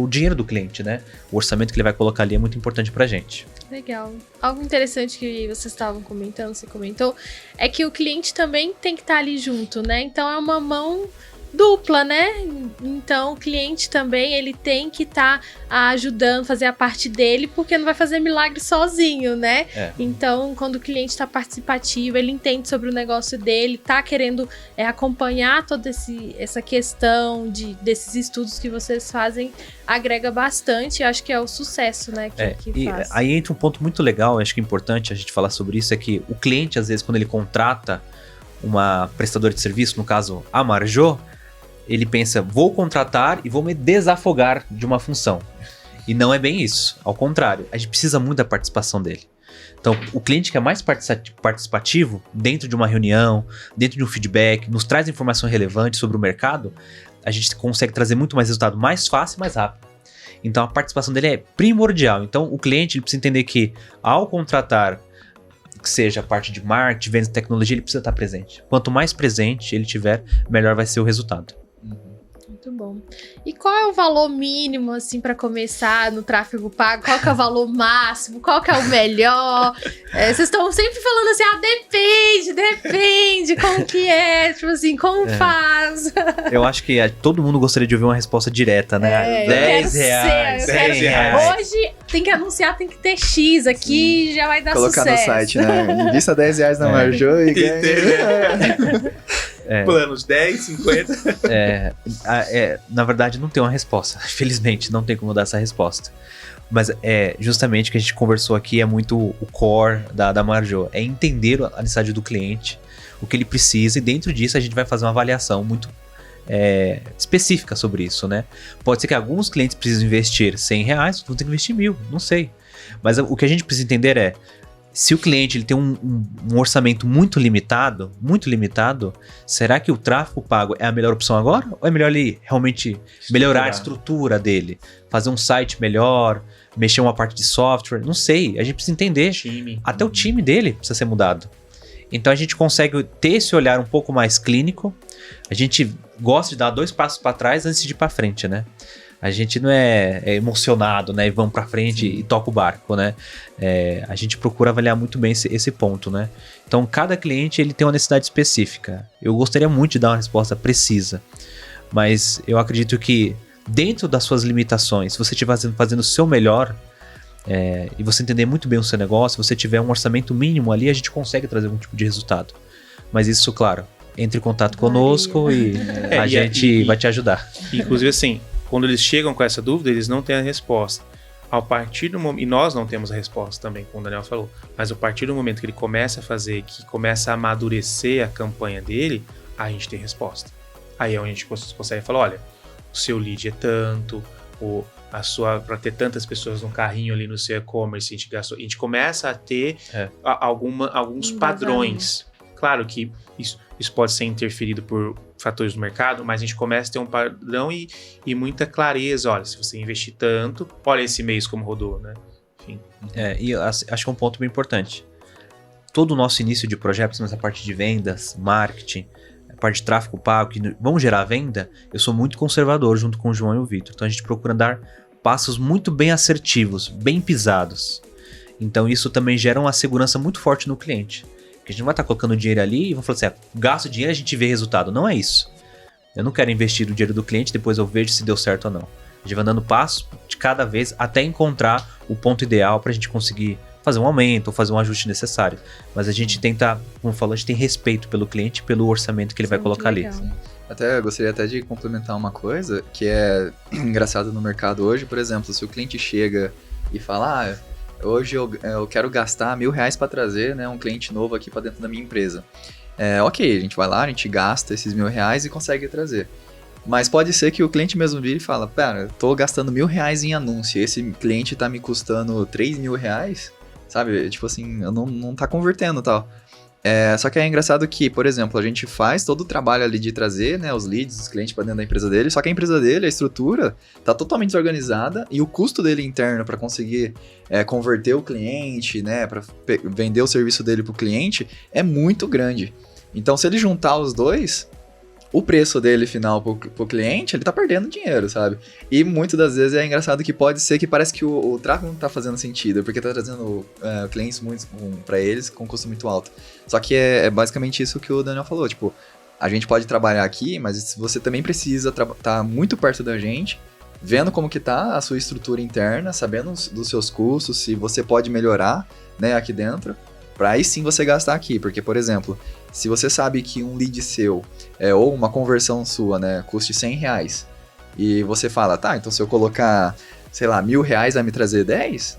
dinheiro do cliente, né? O orçamento que ele vai colocar ali é muito importante pra gente. Legal. Algo interessante que vocês estavam comentando, você comentou, é que o cliente também tem que estar ali junto, né? Então, é uma mão dupla, né? Então o cliente também ele tem que estar ajudando, fazer a parte dele, porque não vai fazer milagre sozinho, né? Então quando o cliente está participativo, ele entende sobre o negócio dele, tá querendo acompanhar toda essa questão desses estudos que vocês fazem, agrega bastante, acho que é o sucesso, né? Que faz. Aí entra um ponto muito legal, acho que é importante a gente falar sobre isso, é que o cliente, às vezes, quando ele contrata uma prestadora de serviço, no caso a Marjô, ele pensa, vou contratar e vou me desafogar de uma função. E não é bem isso. Ao contrário, a gente precisa muito da participação dele. Então, o cliente que é mais participativo dentro de uma reunião, dentro de um feedback, nos traz informação relevante sobre o mercado, a gente consegue trazer muito mais resultado mais fácil e mais rápido. Então, a participação dele é primordial. Então, o cliente ele precisa entender que, ao contratar, que seja a parte de marketing, vendas e tecnologia, ele precisa estar presente. Quanto mais presente ele tiver, melhor vai ser o resultado. Muito bom. E qual é o valor mínimo, assim, para começar no tráfego pago? Qual que é o valor máximo? Qual que é o melhor? Vocês estão sempre falando assim, depende, como que é? Tipo assim, como faz? Eu acho que todo mundo gostaria de ouvir uma resposta direta, né? R$10, R$10. Hoje tem que anunciar, tem que ter X aqui, já vai dar colocar sucesso. Colocar no site, né? Invista R$10 na Marjô e ganha. Planos 10, 50. Na verdade, não tem uma resposta. Infelizmente, não tem como dar essa resposta. Mas justamente o que a gente conversou aqui é muito o core da Marjô. É entender a necessidade do cliente, o que ele precisa, e dentro disso a gente vai fazer uma avaliação muito específica sobre isso, né? Pode ser que alguns clientes precisem investir R$100, outros têm que investir 1.000, não sei. Mas o que a gente precisa entender é, se o cliente ele tem um orçamento muito limitado, será que o tráfego pago é a melhor opção agora? Ou é melhor ele realmente melhorar a estrutura dele? Fazer um site melhor, mexer uma parte de software? Não sei, a gente precisa entender. Até o time dele precisa ser mudado. Então a gente consegue ter esse olhar um pouco mais clínico. A gente gosta de dar 2 passos para trás antes de ir para frente, né? A gente não é emocionado, né? E vamos pra frente e toca o barco, né? A gente procura avaliar muito bem esse ponto, né? Então, cada cliente ele tem uma necessidade específica. Eu gostaria muito de dar uma resposta precisa. Mas eu acredito que dentro das suas limitações, se você estiver fazendo o seu melhor, e você entender muito bem o seu negócio, se você tiver um orçamento mínimo ali, a gente consegue trazer algum tipo de resultado. Mas isso, claro, entre em contato conosco e a gente vai te ajudar. Inclusive assim, quando eles chegam com essa dúvida, eles não têm a resposta. Ao partir do momento, e nós não temos a resposta também, como o Daniel falou, mas a partir do momento que ele começa a fazer, que começa a amadurecer a campanha dele, a gente tem resposta. Aí é onde a gente consegue falar, olha, o seu lead é tanto, para ter tantas pessoas no carrinho ali no seu e-commerce, a gente começa a ter alguns padrões. Claro que isso pode ser interferido por fatores do mercado, mas a gente começa a ter um padrão e muita clareza. Olha, se você investir tanto, olha esse mês como rodou, né? Enfim. E acho que é um ponto bem importante. Todo o nosso início de projetos, nessa parte de vendas, marketing, a parte de tráfego pago, que vão gerar venda, eu sou muito conservador junto com o João e o Vitor. Então a gente procura dar passos muito bem assertivos, bem pisados. Então isso também gera uma segurança muito forte no cliente. Porque a gente não vai estar colocando dinheiro ali e vamos falar assim, gasto dinheiro e a gente vê resultado. Não é isso. Eu não quero investir o dinheiro do cliente, depois eu vejo se deu certo ou não. A gente vai dando passos de cada vez até encontrar o ponto ideal para a gente conseguir fazer um aumento ou fazer um ajuste necessário. Mas a gente tenta, como falou, a gente tem respeito pelo cliente e pelo orçamento que ele vai colocar ali. Eu gostaria até de complementar uma coisa que é engraçado no mercado hoje. Por exemplo, se o cliente chega e fala, hoje eu quero gastar R$1.000 para trazer, né, um cliente novo aqui para dentro da minha empresa. Ok, a gente vai lá, a gente gasta esses R$1.000 e consegue trazer. Mas pode ser que o cliente mesmo vire e fala, pera, eu tô gastando R$1.000 em anúncio, esse cliente tá me custando R$3.000, sabe? Tipo assim, não tá convertendo e tal. Só que é engraçado que, por exemplo, a gente faz todo o trabalho ali de trazer, né, os leads, os clientes para dentro da empresa dele, só que a empresa dele, a estrutura, tá totalmente desorganizada e o custo dele interno para conseguir converter o cliente, né, para vender o serviço dele pro cliente é muito grande. Então, se ele juntar os dois, o preço dele final pro cliente, ele tá perdendo dinheiro, sabe? E muitas das vezes é engraçado que pode ser que parece que o tráfego não tá fazendo sentido, porque tá trazendo clientes muito para eles com custo muito alto. Só que é basicamente isso que o Daniel falou, tipo, a gente pode trabalhar aqui, mas você também precisa tá muito perto da gente, vendo como que tá a sua estrutura interna, sabendo dos seus custos, se você pode melhorar, né, aqui dentro, para aí sim você gastar aqui, porque, por exemplo, se você sabe que um lead seu, ou uma conversão sua, né, custe R$100, e você fala, tá, então se eu colocar, sei lá, R$1.000 vai me trazer 10?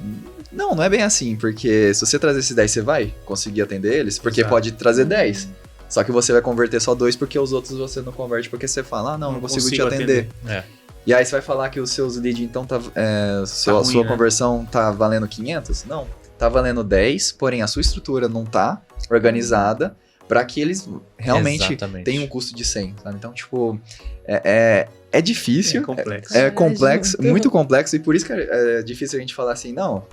Não é bem assim, porque se você trazer esses 10, você vai conseguir atender eles, porque Exato. Pode trazer 10. Só que você vai converter só 2, porque os outros você não converte, porque você fala, não consigo te atender. E aí você vai falar que os seus leads, então, sua conversão tá valendo 500? Não, tá valendo 10, porém a sua estrutura não tá organizada, para que eles realmente tenham um custo de 100, sabe? Então, tipo, é difícil. É complexo. É complexo, muito complexo, e por isso que é difícil a gente falar assim, não,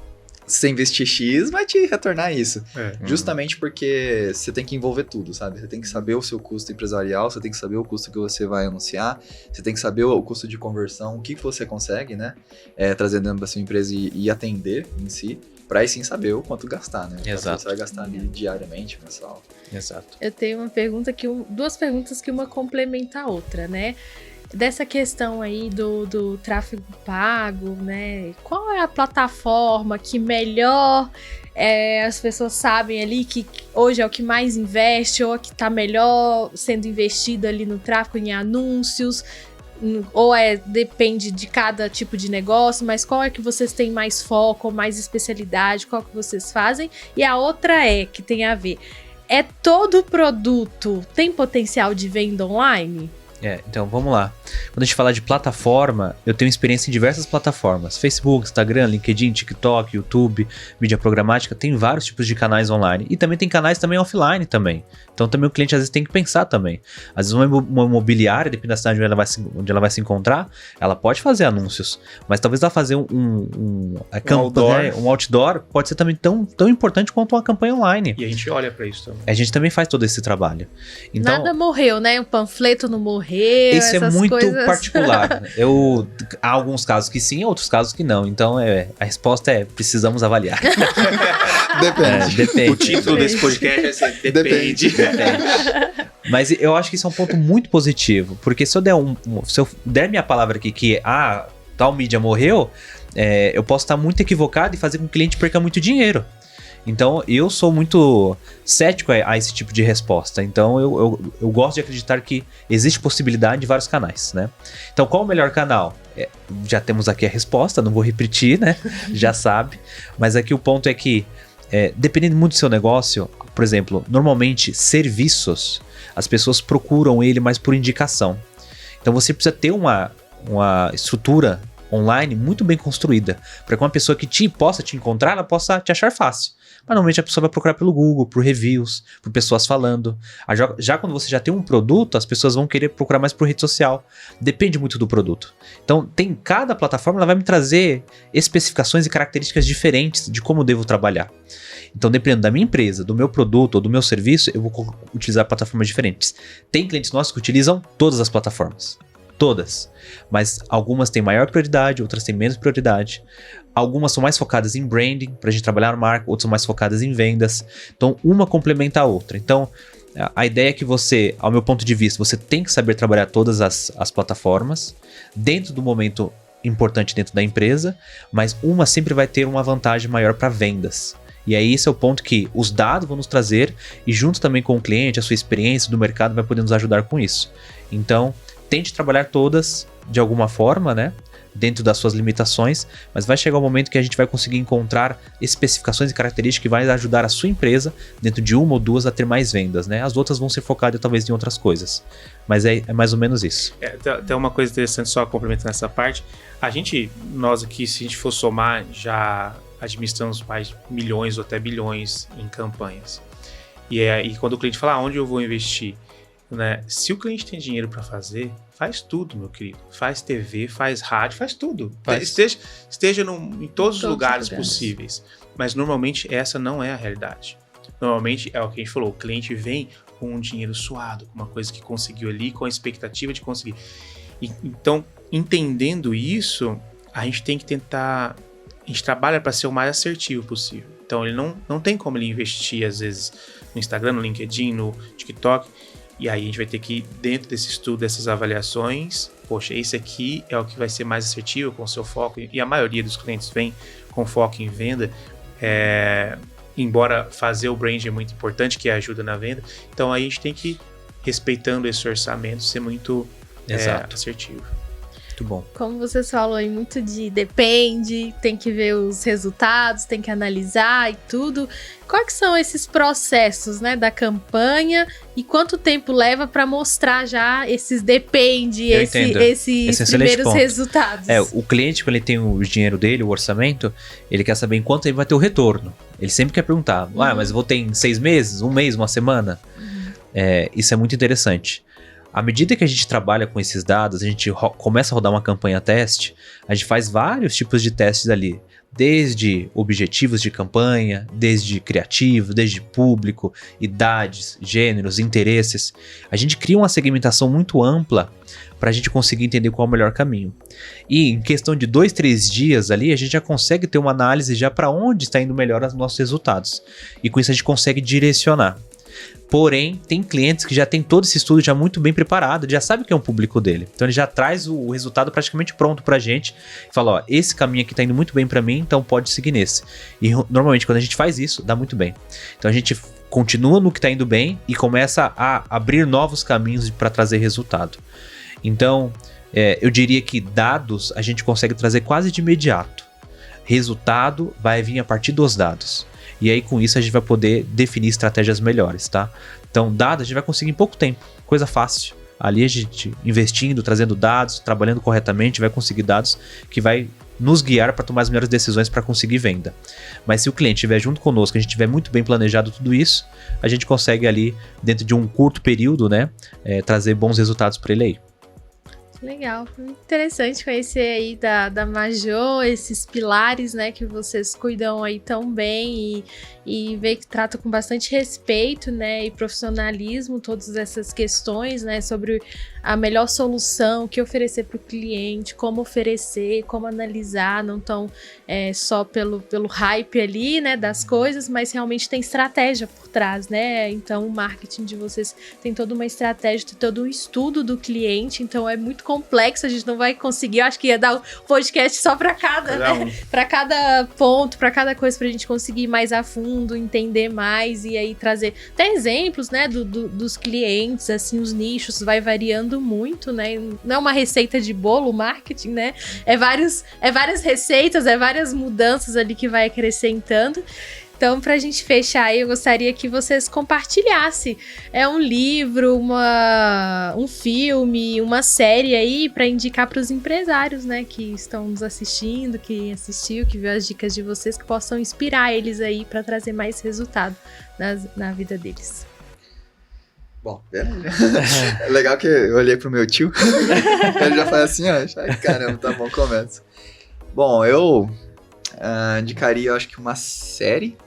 se você investir X, vai te retornar isso. Justamente porque você tem que envolver tudo, sabe? Você tem que saber o seu custo empresarial, você tem que saber o custo que você vai anunciar, você tem que saber o custo de conversão, o que você consegue, né? Trazer dentro da sua empresa e atender em si. Pra aí sim saber o quanto gastar, né? Exato. Você vai gastar ali diariamente, mensal. Exato. Eu tenho uma pergunta duas perguntas que uma complementa a outra, né? Dessa questão aí do tráfego pago, né? Qual é a plataforma que melhor as pessoas sabem ali que hoje é o que mais investe ou a que tá melhor sendo investido ali no tráfego, em anúncios? Ou depende de cada tipo de negócio, mas qual é que vocês têm mais foco, ou mais especialidade, qual que vocês fazem? E a outra que tem a ver, todo produto tem potencial de venda online? Então vamos lá. Quando a gente fala de plataforma, eu tenho experiência em diversas plataformas. Facebook, Instagram, LinkedIn, TikTok, YouTube, mídia programática, tem vários tipos de canais online. E também tem canais também offline também. Então também o cliente às vezes tem que pensar também. Às vezes uma imobiliária, dependendo da cidade onde ela vai se encontrar, ela pode fazer anúncios. Mas talvez ela fazer um outdoor pode ser também tão importante quanto uma campanha online. E a gente olha para isso também. A gente também faz todo esse trabalho. Então, nada morreu, né? O panfleto não morreu. morreu, Isso essas é muito coisas. particular. Há alguns casos que sim, outros casos que não. Então, a resposta é: precisamos avaliar. Depende. Depende. O título desse podcast é ser depende. Mas eu acho que isso é um ponto muito positivo, porque se eu der minha palavra aqui que tal mídia morreu, eu posso estar muito equivocado e fazer com que o cliente perca muito dinheiro. Então eu sou muito cético a esse tipo de resposta. Então eu gosto de acreditar que existe possibilidade de vários canais, né? Então qual o melhor canal? Já temos aqui a resposta, não vou repetir, né? Já sabe. Mas aqui o ponto é que, dependendo muito do seu negócio, por exemplo, normalmente serviços, as pessoas procuram ele mais por indicação. Então você precisa ter uma estrutura online muito bem construída, para que uma pessoa que possa te encontrar, ela possa te achar fácil. Mas normalmente a pessoa vai procurar pelo Google, por reviews, por pessoas falando. Já quando você já tem um produto, as pessoas vão querer procurar mais por rede social. Depende muito do produto. Então, cada plataforma ela vai me trazer especificações e características diferentes de como eu devo trabalhar. Então, dependendo da minha empresa, do meu produto ou do meu serviço, eu vou utilizar plataformas diferentes. Tem clientes nossos que utilizam todas as plataformas. Todas. Mas algumas têm maior prioridade, outras têm menos prioridade. Algumas são mais focadas em branding, para a gente trabalhar a marca, outras são mais focadas em vendas. Então, uma complementa a outra. Então, a ideia é que você, ao meu ponto de vista, você tem que saber trabalhar todas as plataformas dentro do momento importante dentro da empresa, mas uma sempre vai ter uma vantagem maior para vendas. E aí esse é o ponto que os dados vão nos trazer e junto também com o cliente, a sua experiência do mercado vai poder nos ajudar com isso. Então, tente trabalhar todas de alguma forma, né? Dentro das suas limitações, mas vai chegar um momento que a gente vai conseguir encontrar especificações e características que vai ajudar a sua empresa, dentro de uma ou duas, a ter mais vendas, né? As outras vão ser focadas talvez em outras coisas, mas é mais ou menos isso. Tem uma coisa interessante só complementando essa parte. Nós aqui, se a gente for somar, já administramos mais de milhões ou até bilhões em campanhas. E quando o cliente fala, onde eu vou investir? Né? Se o cliente tem dinheiro para fazer, faz tudo, meu querido. Faz TV, faz rádio, faz tudo. Esteja em todos os lugares possíveis. Mas normalmente essa não é a realidade. Normalmente é o que a gente falou, o cliente vem com um dinheiro suado, com uma coisa que conseguiu ali, com a expectativa de conseguir. Então, entendendo isso, a gente tem que tentar... A gente trabalha para ser o mais assertivo possível. Então, ele não tem como ele investir, às vezes, no Instagram, no LinkedIn, no TikTok. E aí a gente vai ter que, dentro desse estudo, dessas avaliações, poxa, esse aqui é o que vai ser mais assertivo com o seu foco. E a maioria dos clientes vem com foco em venda. Embora fazer o brand é muito importante, que ajuda na venda. Então aí a gente tem que, respeitando esse orçamento, ser muito assertivo. Muito bom. Como vocês falam aí, muito depende, tem que ver os resultados, tem que analisar e tudo. Quais que são esses processos, né, da campanha e quanto tempo leva para mostrar já esses esses primeiros resultados? O cliente, quando ele tem o dinheiro dele, o orçamento, ele quer saber em quanto tempo vai ter o retorno. Ele sempre quer perguntar, mas eu vou ter em 6 meses, 1 mês, 1 semana? Isso é muito interessante. À medida que a gente trabalha com esses dados, a gente começa a rodar uma campanha teste, a gente faz vários tipos de testes ali, desde objetivos de campanha, desde criativo, desde público, idades, gêneros, interesses. A gente cria uma segmentação muito ampla para a gente conseguir entender qual é o melhor caminho. E em questão de 2, 3 dias ali, a gente já consegue ter uma análise já para onde está indo melhor os nossos resultados. E com isso a gente consegue direcionar. Porém, tem clientes que já tem todo esse estudo já muito bem preparado, já sabe que é um público dele. Então ele já traz o resultado praticamente pronto pra gente. Fala, esse caminho aqui tá indo muito bem pra mim, então pode seguir nesse. E normalmente quando a gente faz isso, dá muito bem. Então a gente continua no que tá indo bem e começa a abrir novos caminhos para trazer resultado. Então, eu diria que dados a gente consegue trazer quase de imediato. Resultado vai vir a partir dos dados. E aí, com isso, a gente vai poder definir estratégias melhores, tá? Então, dados a gente vai conseguir em pouco tempo. Coisa fácil. Ali a gente investindo, trazendo dados, trabalhando corretamente, vai conseguir dados que vai nos guiar para tomar as melhores decisões para conseguir venda. Mas se o cliente estiver junto conosco, a gente tiver muito bem planejado tudo isso, a gente consegue ali, dentro de um curto período, né, trazer bons resultados para ele aí. Legal, interessante conhecer aí da Majô, esses pilares, né, que vocês cuidam aí tão bem e ver que trata com bastante respeito, né, e profissionalismo, todas essas questões, né, sobre a melhor solução, o que oferecer para o cliente, como oferecer, como analisar, não tão só pelo hype ali, né, das coisas, mas realmente tem estratégia por trás, né, então o marketing de vocês tem toda uma estratégia, tem todo um estudo do cliente, então é muito complexo, a gente não vai conseguir, eu acho que ia dar um podcast só para cada, né, para cada ponto, para cada coisa, pra gente conseguir ir mais a fundo, entender mais e aí trazer até exemplos, né, dos clientes, assim, os nichos, vai variando muito, né, não é uma receita de bolo, marketing, né, é várias receitas, é várias mudanças ali que vai acrescentando. Então, pra gente fechar aí, eu gostaria que vocês compartilhassem um livro, um filme, uma série aí pra indicar pros empresários, né, que estão nos assistindo, que assistiu, que viu as dicas de vocês, que possam inspirar eles aí pra trazer mais resultado na vida deles. Bom, é legal que eu olhei pro meu tio, ele já faz assim, ó, ai, caramba, tá bom, começa. Bom, eu indicaria, eu acho que uma série.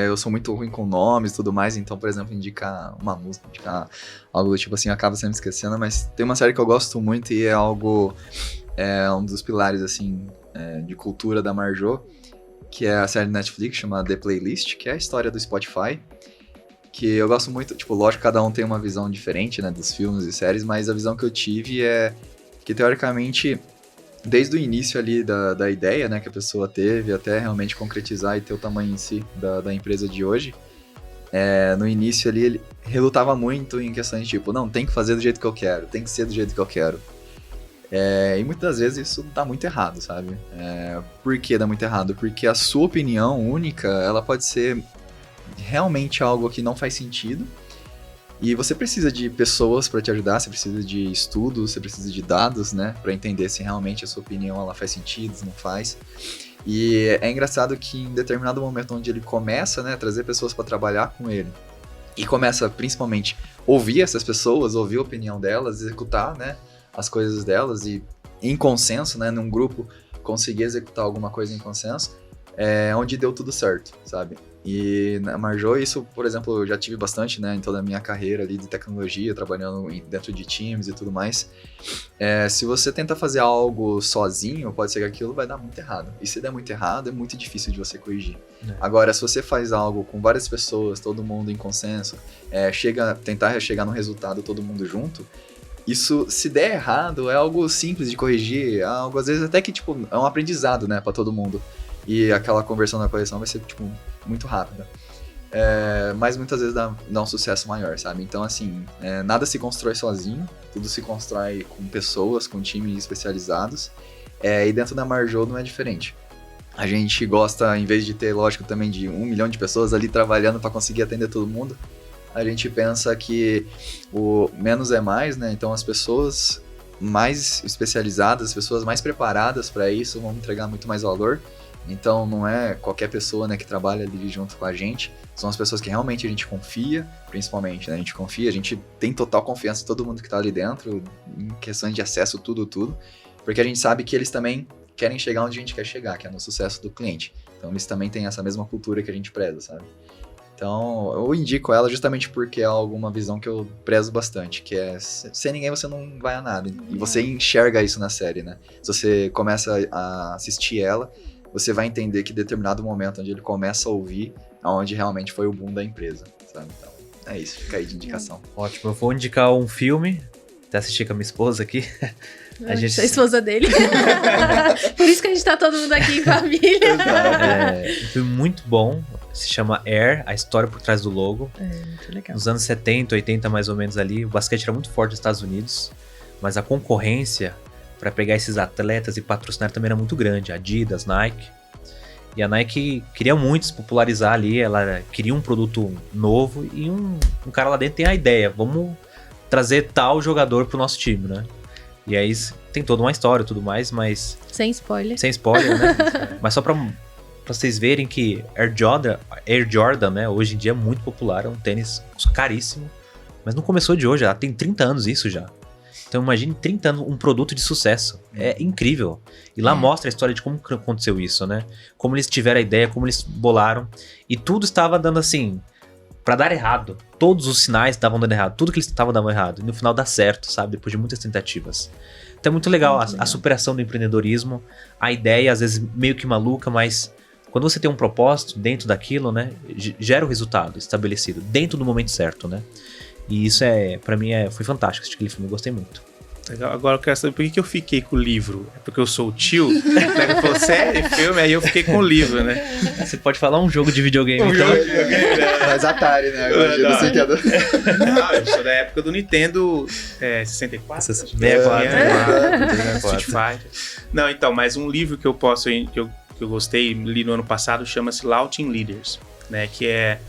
Eu sou muito ruim com nomes e tudo mais, então, por exemplo, indicar uma música, indicar algo do tipo assim, eu acabo sempre esquecendo, mas tem uma série que eu gosto muito e é algo, um dos pilares, assim, de cultura da Marjô, que é a série de Netflix, chamada The Playlist, que é a história do Spotify, que eu gosto muito, tipo, lógico, cada um tem uma visão diferente, né, dos filmes e séries, mas a visão que eu tive é que, teoricamente, desde o início ali da ideia, né, que a pessoa teve, até realmente concretizar e ter o tamanho em si da empresa de hoje, no início ali ele relutava muito em questões de tipo, não, tem que fazer do jeito que eu quero, tem que ser do jeito que eu quero. E muitas vezes isso dá muito errado, sabe? Por que dá muito errado? Porque a sua opinião única, ela pode ser realmente algo que não faz sentido, e você precisa de pessoas para te ajudar, você precisa de estudos, você precisa de dados, né, para entender se realmente a sua opinião ela faz sentido, se não faz. E é engraçado que em determinado momento onde ele começa, né, a trazer pessoas para trabalhar com ele, e começa principalmente ouvir essas pessoas, ouvir a opinião delas, executar, né, as coisas delas e em consenso, né, num grupo conseguir executar alguma coisa em consenso, onde deu tudo certo, sabe? E na Marjô, isso, por exemplo, eu já tive bastante, né, em toda a minha carreira ali de tecnologia, trabalhando dentro de times e tudo mais. Se você tenta fazer algo sozinho, pode ser que aquilo vai dar muito errado. E se der muito errado, é muito difícil de você corrigir. Agora, se você faz algo com várias pessoas, todo mundo em consenso, tentar chegar no resultado todo mundo junto, isso, se der errado, é algo simples de corrigir, algo às vezes até que, tipo, é um aprendizado, né, pra todo mundo. E aquela conversão na correção vai ser, tipo, muito rápida. Mas muitas vezes dá um sucesso maior, sabe? Então, assim, nada se constrói sozinho, tudo se constrói com pessoas, com times especializados. E dentro da Marjô não é diferente. A gente gosta, em vez de ter, lógico, também de 1 milhão de pessoas ali trabalhando para conseguir atender todo mundo, a gente pensa que o menos é mais, né? Então, as pessoas mais especializadas, as pessoas mais preparadas para isso vão entregar muito mais valor. Então não é qualquer pessoa, né, que trabalha ali junto com a gente, são as pessoas que realmente a gente confia, principalmente, né, a gente confia, a gente tem total confiança em todo mundo que tá ali dentro, em questões de acesso, tudo, porque a gente sabe que eles também querem chegar onde a gente quer chegar, que é no sucesso do cliente. Então eles também têm essa mesma cultura que a gente preza, sabe? Então eu indico ela justamente porque é uma visão que eu prezo bastante, que é sem ninguém você não vai a nada, e você enxerga isso na série, né? Se você começa a assistir ela, você vai entender que em determinado momento onde ele começa a ouvir, aonde realmente foi o boom da empresa, sabe? Então, é isso, fica aí de indicação. Ótimo, eu vou indicar um filme, até assisti com a minha esposa aqui. A esposa dele. Por isso que a gente tá todo mundo aqui em família. Um filme muito bom, se chama Air, a história por trás do logo. Muito legal. Nos anos 70, 80 mais ou menos ali, o basquete era muito forte nos Estados Unidos, mas a concorrência para pegar esses atletas e patrocinar também era muito grande, Adidas, Nike. E a Nike queria muito se popularizar ali, ela queria um produto novo e um cara lá dentro tem a ideia, vamos trazer tal jogador pro nosso time, né? E aí tem toda uma história e tudo mais, mas... Sem spoiler. Sem spoiler, né? Mas só pra vocês verem que Air Jordan, né, hoje em dia é muito popular, é um tênis caríssimo, mas não começou de hoje, já tem 30 anos isso já. Então imagine 30 anos, um produto de sucesso. É incrível. E lá mostra a história de como aconteceu isso, né? Como eles tiveram a ideia, como eles bolaram. E tudo estava dando assim, pra dar errado. Todos os sinais estavam dando errado. Tudo que eles estavam dando errado. E no final dá certo, sabe? Depois de muitas tentativas. Então é muito legal a superação do empreendedorismo. A ideia, às vezes, meio que maluca, mas quando você tem um propósito dentro daquilo, né? Gera o resultado estabelecido. Dentro do momento certo, né? E isso pra mim foi fantástico. Aquele filme eu gostei muito. Legal. Agora eu quero saber por que eu fiquei com o livro. É porque eu sou o tio? Ele falou, série, filme, aí eu fiquei com o livro, né? Você pode falar um jogo de videogame, então? Jogo de videogame, né? Mas Atari, né? Eu não sei o que é Não, eu sou da época do Nintendo 64. 64. Street Fighter. Não, então, mas um livro que eu posso, que eu gostei, li no ano passado, chama-se Launching Leaders, né? Que é...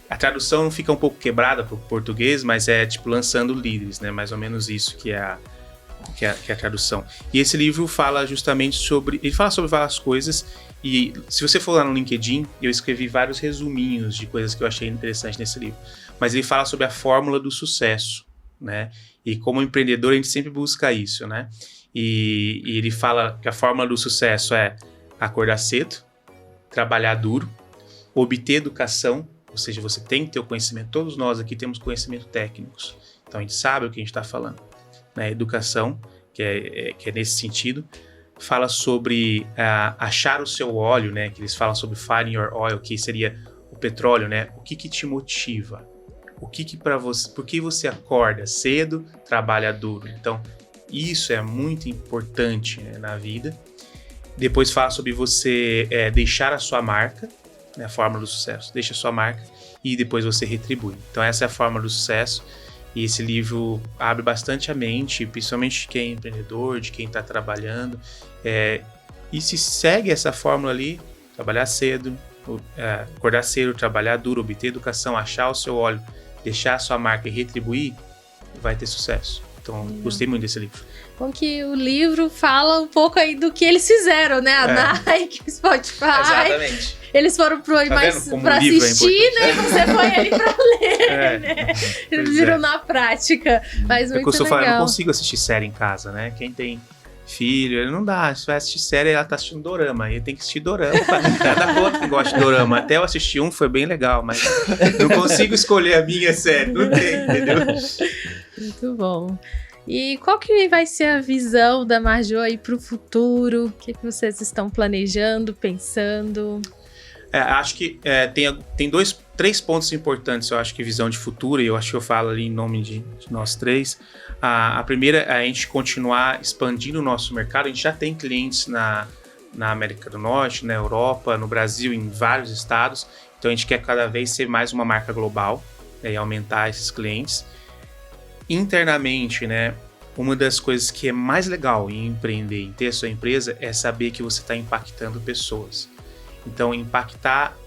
A tradução fica um pouco quebrada para o português, mas é tipo lançando líderes, né? Mais ou menos isso que é a tradução. E esse livro fala justamente sobre... Ele fala sobre várias coisas e se você for lá no LinkedIn, eu escrevi vários resuminhos de coisas que eu achei interessante nesse livro. Mas ele fala sobre a fórmula do sucesso, né? E como empreendedor a gente sempre busca isso, né? E ele fala que a fórmula do sucesso é acordar cedo, trabalhar duro, obter educação, ou seja, você tem que ter o conhecimento. Todos nós aqui temos conhecimento técnicos. Então, a gente sabe o que a gente está falando. Né? Educação, que é nesse sentido. Fala sobre achar o seu óleo, né? Que eles falam sobre finding your oil, que seria o petróleo, né? O que te motiva? Por que você acorda cedo, trabalha duro? Então, isso é muito importante, né, na vida. Depois fala sobre você deixar a sua marca, né, a fórmula do sucesso. Deixa a sua marca e depois você retribui. Então essa é a fórmula do sucesso e esse livro abre bastante a mente, principalmente de quem é empreendedor, de quem está trabalhando. E se segue essa fórmula ali, trabalhar cedo, acordar cedo, trabalhar duro, obter educação, achar o seu óleo, deixar a sua marca e retribuir, vai ter sucesso. Então, gostei muito desse livro. Bom que o livro fala um pouco aí do que eles fizeram, né? A Nike, o Spotify. Exatamente. Eles foram mais pra assistir, né? Você foi ali pra ler, né? Eles viram na prática. Mas muito legal. Eu não consigo assistir série em casa, né? Quem tem filho, não dá. Se vai assistir série, ela tá assistindo dorama. Aí tem que assistir dorama. Cada conta que gosta de dorama. Até eu assistir foi bem legal, mas não consigo escolher a minha série. Não tem, entendeu? Muito bom. E qual que vai ser a visão da Marjô aí pro futuro? O que vocês estão planejando, pensando? Acho que tem três pontos importantes, eu acho que visão de futuro, e eu acho que eu falo ali em nome de nós três. A primeira é a gente continuar expandindo o nosso mercado. A gente já tem clientes na América do Norte, na Europa, no Brasil, em vários estados. Então a gente quer cada vez ser mais uma marca global, né, e aumentar esses clientes. Internamente, né, uma das coisas que é mais legal em empreender, em ter a sua empresa, é saber que você está impactando pessoas. Então,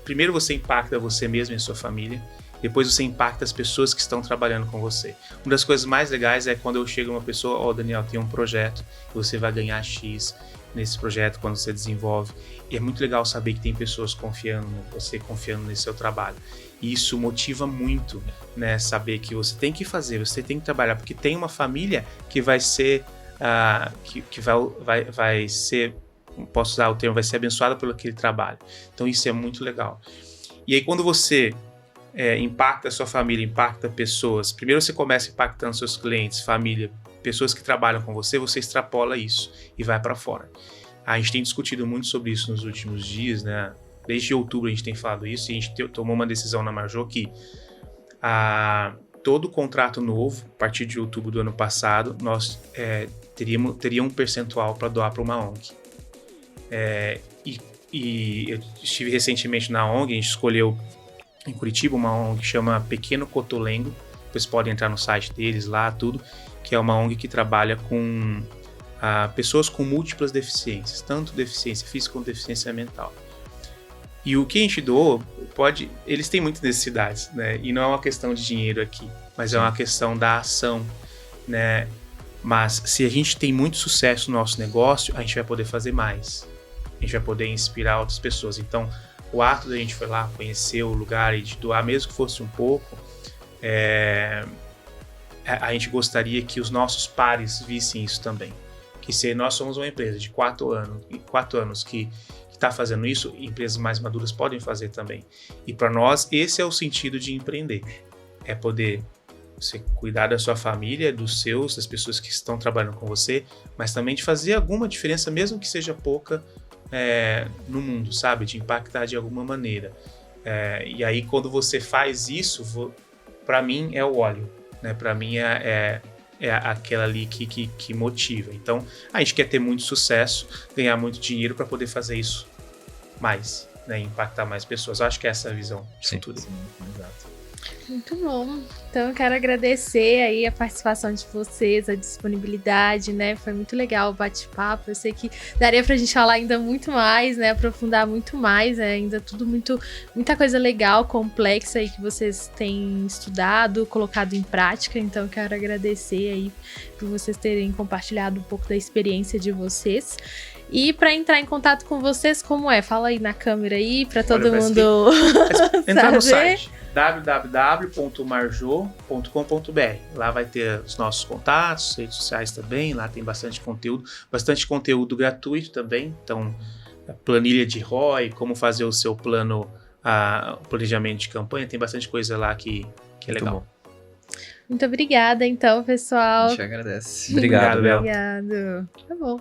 primeiro você impacta você mesmo e a sua família, depois você impacta as pessoas que estão trabalhando com você. Uma das coisas mais legais é quando eu chego uma pessoa, Daniel, tem um projeto, e você vai ganhar X nesse projeto quando você desenvolve. E é muito legal saber que tem pessoas confiando em você, confiando nesse seu trabalho. E isso motiva muito, né? Saber que você tem que fazer, você tem que trabalhar, porque tem uma família que vai ser, vai ser, posso usar o termo, vai ser abençoada pelo aquele trabalho. Então isso é muito legal. E aí quando você impacta a sua família, impacta pessoas, primeiro você começa impactando seus clientes, família, pessoas que trabalham com você extrapola isso e vai para fora. A gente tem discutido muito sobre isso nos últimos dias, né? Desde outubro a gente tem falado isso e a gente tomou uma decisão na Marjô que todo contrato novo, a partir de outubro do ano passado, nós teria um percentual para doar para uma ONG. E eu estive recentemente na ONG, a gente escolheu em Curitiba uma ONG que chama Pequeno Cotolengo, vocês podem entrar no site deles lá, tudo, que é uma ONG que trabalha com pessoas com múltiplas deficiências, tanto deficiência física quanto deficiência mental. E o que a gente doou, eles têm muitas necessidades, né? E não é uma questão de dinheiro aqui, mas é uma questão da ação, né? Mas se a gente tem muito sucesso no nosso negócio, a gente vai poder fazer mais. A gente vai poder inspirar outras pessoas. Então, o ato da gente foi lá conhecer o lugar e de doar, mesmo que fosse um pouco, a gente gostaria que os nossos pares vissem isso também. Que se nós somos uma empresa de 4 anos que está fazendo isso, empresas mais maduras podem fazer também. E para nós, esse é o sentido de empreender. É poder você cuidar da sua família, dos seus, das pessoas que estão trabalhando com você, mas também de fazer alguma diferença, mesmo que seja pouca, no mundo, sabe? De impactar de alguma maneira. E aí, quando você faz isso, para mim é o óleo, né? Para mim é aquela ali que motiva. Então, a gente quer ter muito sucesso, ganhar muito dinheiro para poder fazer isso mais, né? Impactar mais pessoas. Eu acho que essa é a visão de futuro. Sim, exato. Muito bom. Então eu quero agradecer aí a participação de vocês, a disponibilidade, né? Foi muito legal o bate-papo. Eu sei que daria pra gente falar ainda muito mais, né? Aprofundar muito mais, ainda tudo muita coisa legal, complexa aí que vocês têm estudado, colocado em prática. Então eu quero agradecer aí por vocês terem compartilhado um pouco da experiência de vocês. E para entrar em contato com vocês, como é? Fala aí na câmera aí para todo mundo entrar no site www.marjo.com.br. Lá vai ter os nossos contatos, redes sociais também. Lá tem bastante conteúdo gratuito também. Então, planilha de ROI, como fazer o seu plano, planejamento de campanha, tem bastante coisa lá que é legal. Muito obrigada, então, pessoal. A gente agradece. Obrigado, Bel. Obrigado. Tá bom.